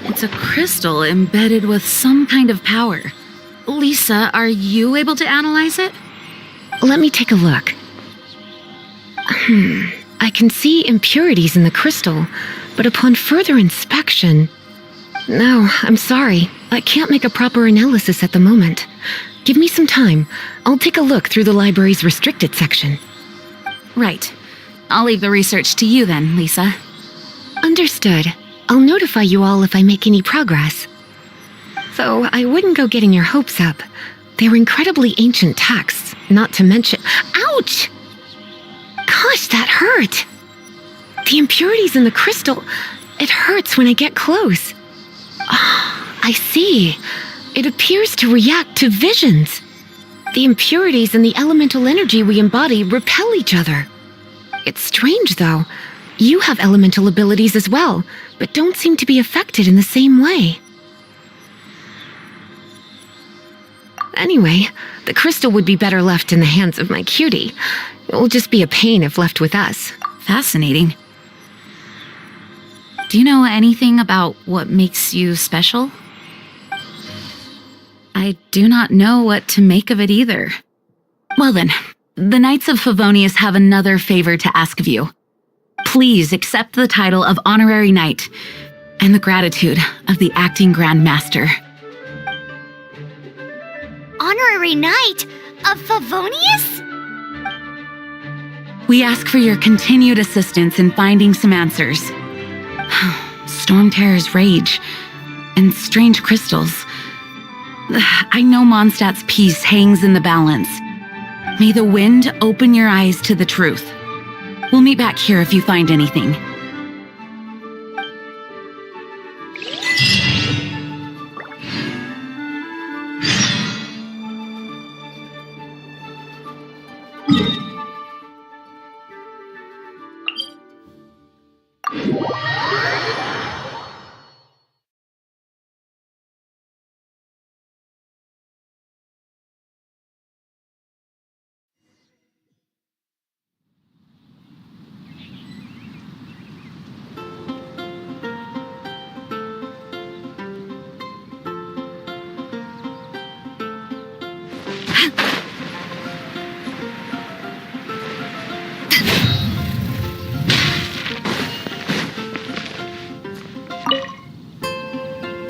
It's a crystal embedded with some kind of power. Lisa, are you able to analyze it? Let me take a look. I can see impurities in the crystal, but upon further inspection... No, I'm sorry. I can't make a proper analysis at the moment. Give me some time. I'll take a look through the library's restricted section. Right. I'll leave the research to you then, Lisa. Understood. I'll notify you all if I make any progress. Though I wouldn't go getting your hopes up. They're incredibly ancient texts, not to mention... Ouch! Gosh, that hurt! The impurities in the crystal... It hurts when I get close. I see. It appears to react to visions. The impurities and the elemental energy we embody repel each other. It's strange, though. You have elemental abilities as well, but don't seem to be affected in the same way. Anyway, the crystal would be better left in the hands of my cutie. It will just be a pain if left with us. Fascinating. Do you know anything about what makes you special? I do not know what to make of it either. Well then, the Knights of Favonius have another favor to ask of you. Please accept the title of Honorary Knight and the gratitude of the Acting Grand Master. Honorary Knight of Favonius? We ask for your continued assistance in finding some answers. Storm Terror's rage and strange crystals. I know Mondstadt's peace hangs in the balance. May the wind open your eyes to the truth. We'll meet back here if you find anything.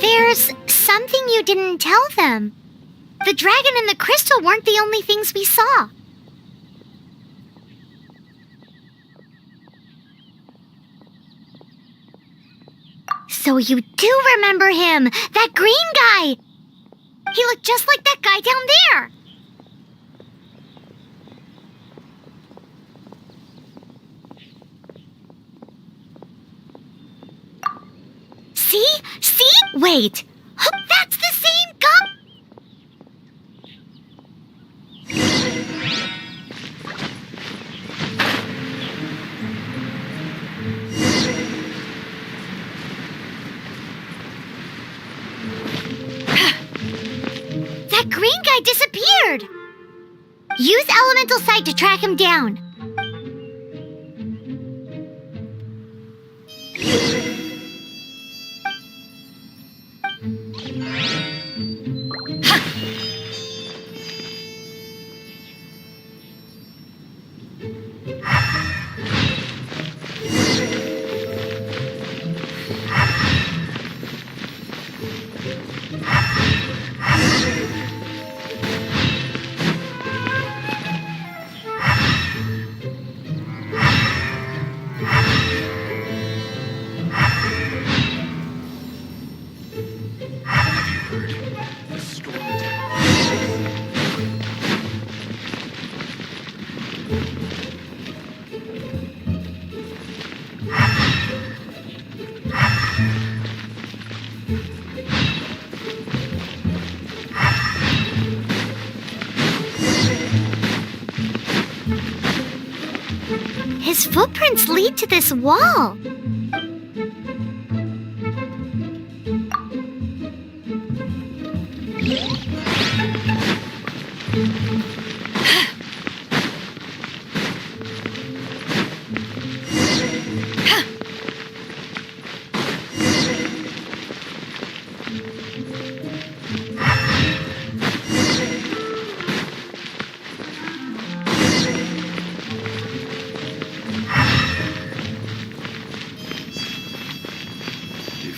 There's something you didn't tell them. The dragon and the crystal weren't the only things we saw. So you do remember him, that green guy! He looked just like that guy down there! See? See? Wait! That's the same guy! That green guy disappeared! Use Elemental Sight to track him down. His footprints lead to this wall.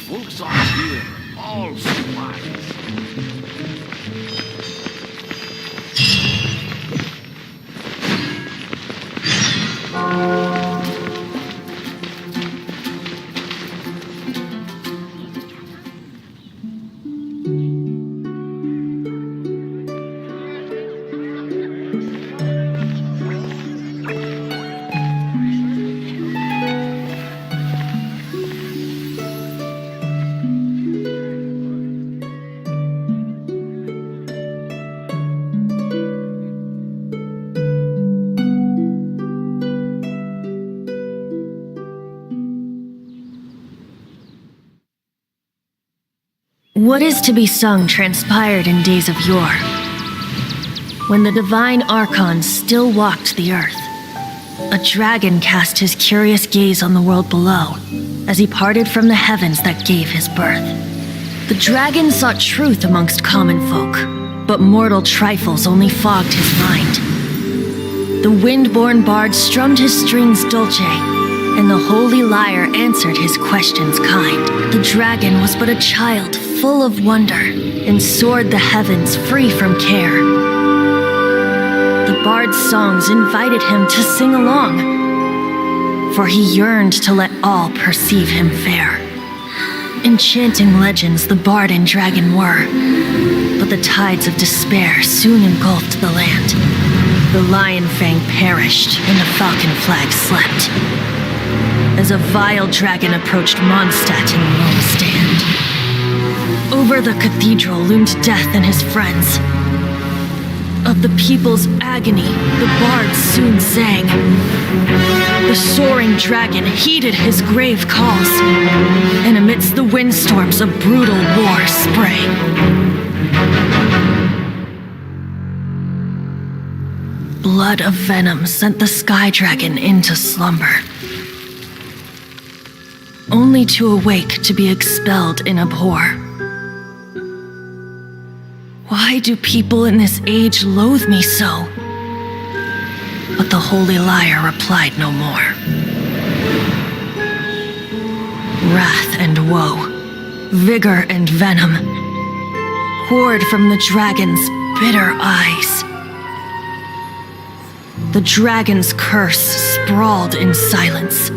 Folks are here, all supplies. What is to be sung transpired in days of yore, when the divine archons still walked the earth. A dragon cast his curious gaze on the world below, as he parted from the heavens that gave his birth. The dragon sought truth amongst common folk, but mortal trifles only fogged his mind. The wind-born bard strummed his strings dolce, and the holy lyre answered his questions kind. The dragon was but a child full of wonder, and soared the heavens free from care. The bard's songs invited him to sing along, for he yearned to let all perceive him fair. Enchanting legends the bard and dragon were, but the tides of despair soon engulfed the land. The lion fang perished, and the falcon flag slept, as a vile dragon approached Mondstadt in lone stand. Over the cathedral loomed death and his friends. Of the people's agony, the bard soon sang. The soaring dragon heeded his grave calls, and amidst the windstorms a brutal war sprang. Blood of venom sent the sky dragon into slumber, only to awake to be expelled in abhor. Why do people in this age loathe me so? But the holy lyre replied no more. Wrath and woe, vigor and venom, poured from the dragon's bitter eyes. The dragon's curse sprawled in silence,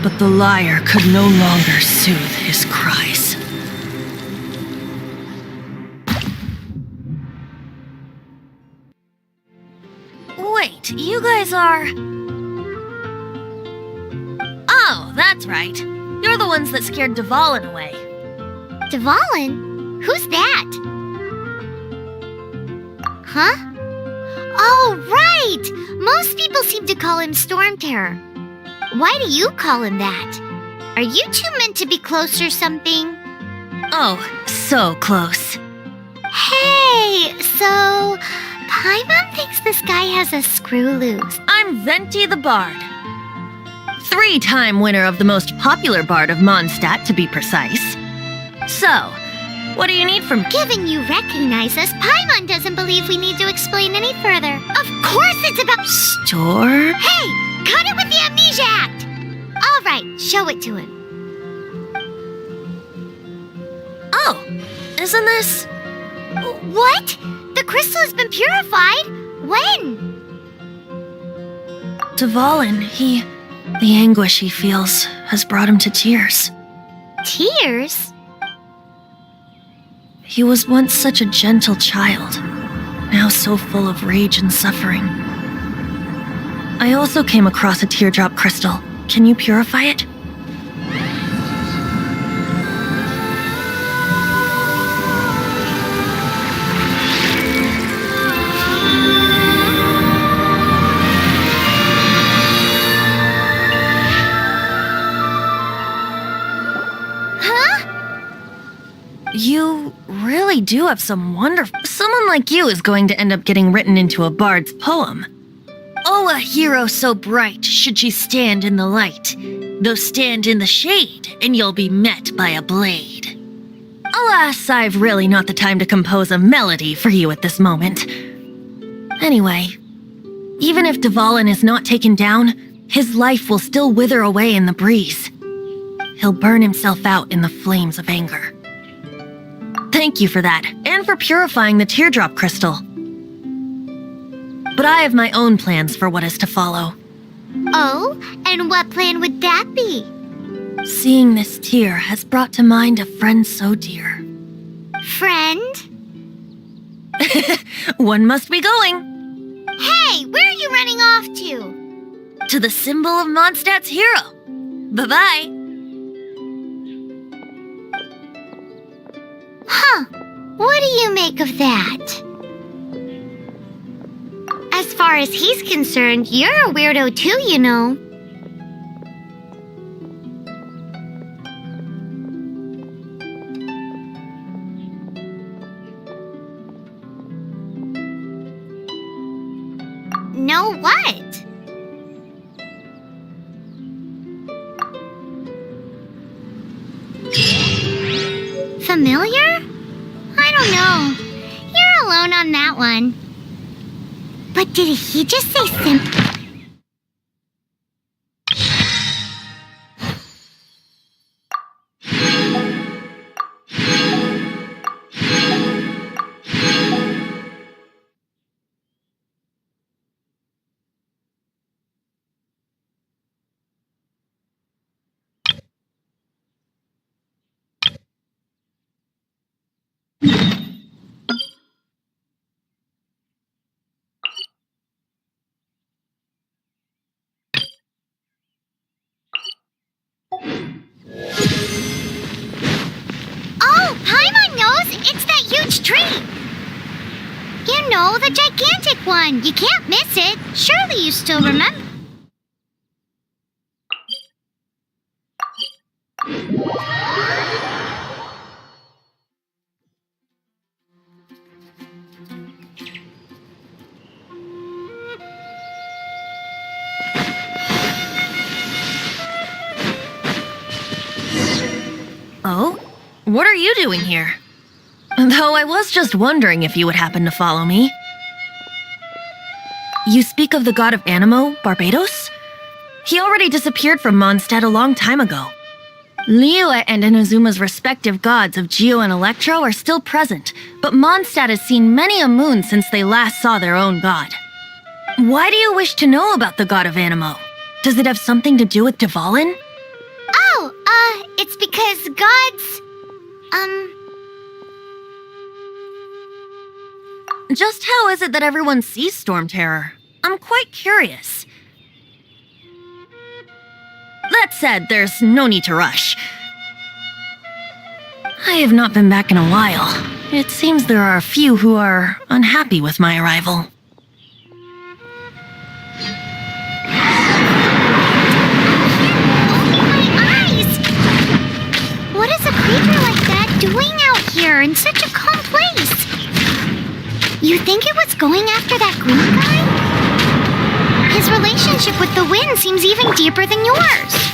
but the lyre could no longer soothe his cries. Wait, you guys are... Oh, that's right. You're the ones that scared Dvalin away. Dvalin? Who's that? Huh? Oh, right! Most people seem to call him Storm Terror. Why do you call him that? Are you two meant to be close or something? Oh, so close. Hey, so... Paimon thinks this guy has a screw loose. I'm Venti the Bard. 3-time winner of the most popular bard of Mondstadt, to be precise. So, what do you need from... Given you recognize us, Paimon doesn't believe we need to explain any further. Of course it's about... Store? Hey! Cut it with the Amnesia Act! All right, show it to him. Oh, isn't this... What? The crystal has been purified? When? Dvalin, the anguish he feels has brought him to tears. Tears? He was once such a gentle child, now so full of rage and suffering. I also came across a teardrop crystal. Can you purify it? You really do have some wonderful... Someone like you is going to end up getting written into a bard's poem. Oh, a hero so bright should she stand in the light, though stand in the shade, and you'll be met by a blade. Alas, I've really not the time to compose a melody for you at this moment. Anyway, even if Dvalin is not taken down, his life will still wither away in the breeze. He'll burn himself out in the flames of anger. Thank you for that, and for purifying the teardrop crystal. But I have my own plans for what is to follow. Oh, and what plan would that be? Seeing this tear has brought to mind a friend so dear. Friend? One must be going. Hey, where are you running off to? To the symbol of Mondstadt's hero. Bye-bye. Huh. What do you make of that? As far as he's concerned, you're a weirdo too, you know. Know what? familiar? I don't know. You're alone on that one. But did he just say Oh, Paimon knows! It's that huge tree! You know, the gigantic one! You can't miss it! Surely you still remember. Oh? What are you doing here? Though I was just wondering if you would happen to follow me. You speak of the god of Animo, Barbados? He already disappeared from Mondstadt a long time ago. Liyue and Inazuma's respective gods of Geo and Electro are still present, but Mondstadt has seen many a moon since they last saw their own god. Why do you wish to know about the god of Animo? Does it have something to do with Dvalin? Oh, it's because gods... Just how is it that everyone sees Storm Terror? I'm quite curious. That said, there's no need to rush. I have not been back in a while. It seems there are a few who are unhappy with my arrival. What is a creature like that doing out here in such a calm place? You think it was going after that green guy? His relationship with the wind seems even deeper than yours.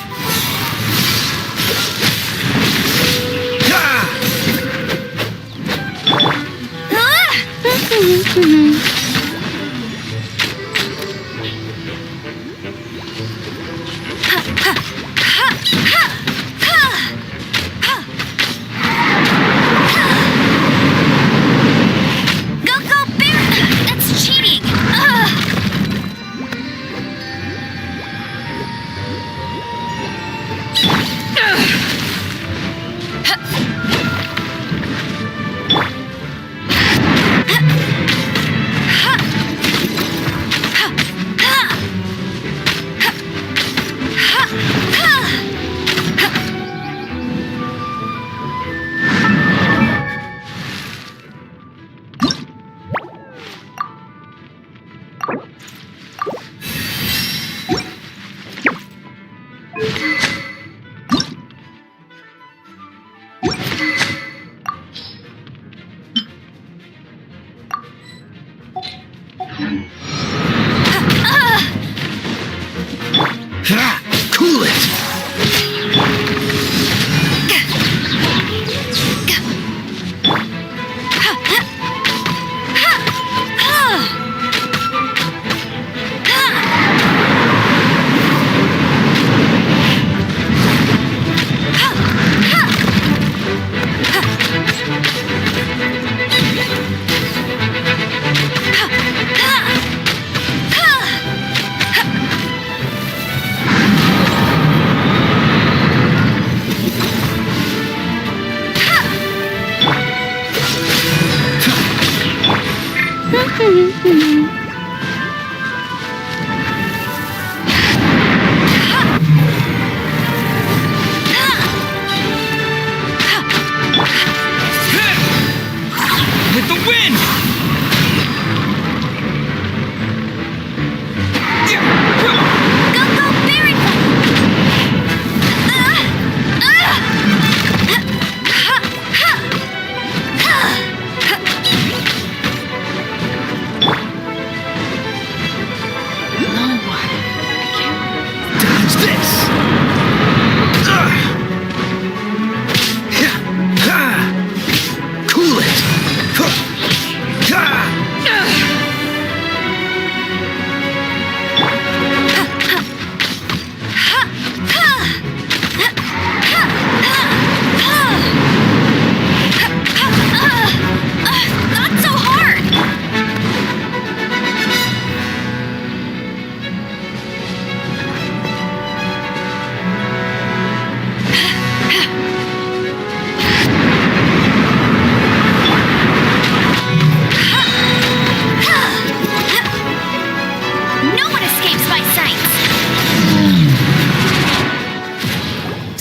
my sights.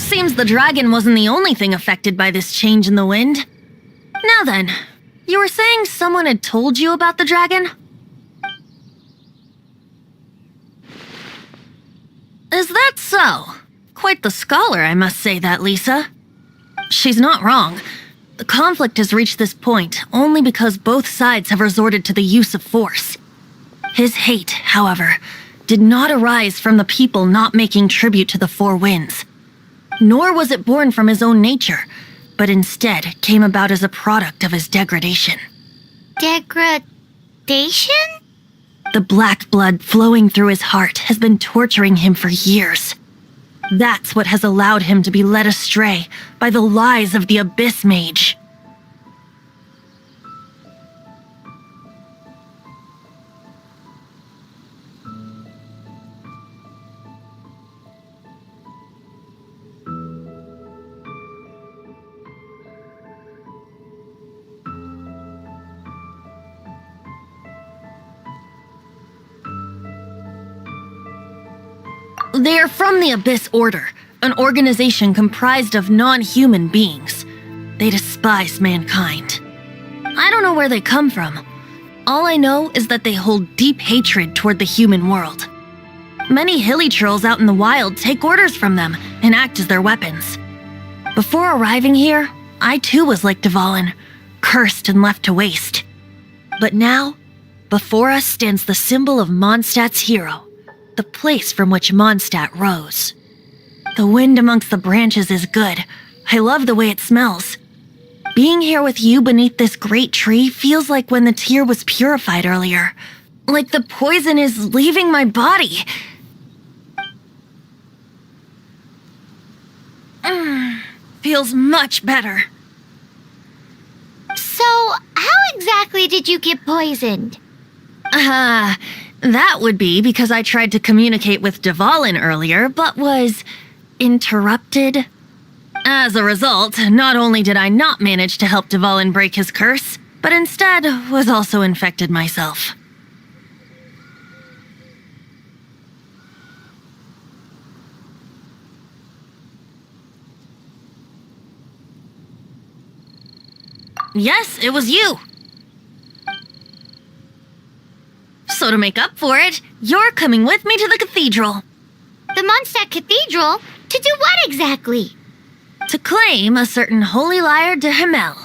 Seems the dragon wasn't the only thing affected by this change in the wind. Now then, you were saying someone had told you about the dragon? Is that so? Quite the scholar, I must say that, Lisa. She's not wrong. The conflict has reached this point only because both sides have resorted to the use of force. His hate, however, did not arise from the people not making tribute to the Four Winds. Nor was it born from his own nature, but instead came about as a product of his degradation. Degradation? The black blood flowing through his heart has been torturing him for years. That's what has allowed him to be led astray by the lies of the Abyss Mage. They are from the Abyss Order, an organization comprised of non-human beings. They despise mankind. I don't know where they come from. All I know is that they hold deep hatred toward the human world. Many hilly trolls out in the wild take orders from them and act as their weapons. Before arriving here, I too was like Dvalin, cursed and left to waste. But now, before us stands the symbol of Mondstadt's hero, the place from which Mondstadt rose. The wind amongst the branches is good. I love the way it smells. Being here with you beneath this great tree feels like when the tear was purified earlier. Like the poison is leaving my body. Feels much better. So, how exactly did you get poisoned? That would be because I tried to communicate with Dvalin earlier, but was interrupted. As a result, not only did I not manage to help Dvalin break his curse, but instead was also infected myself. Yes, it was you. So to make up for it, you're coming with me to the cathedral. The Mondstadt Cathedral? To do what exactly? To claim a certain holy lyre de Himmel.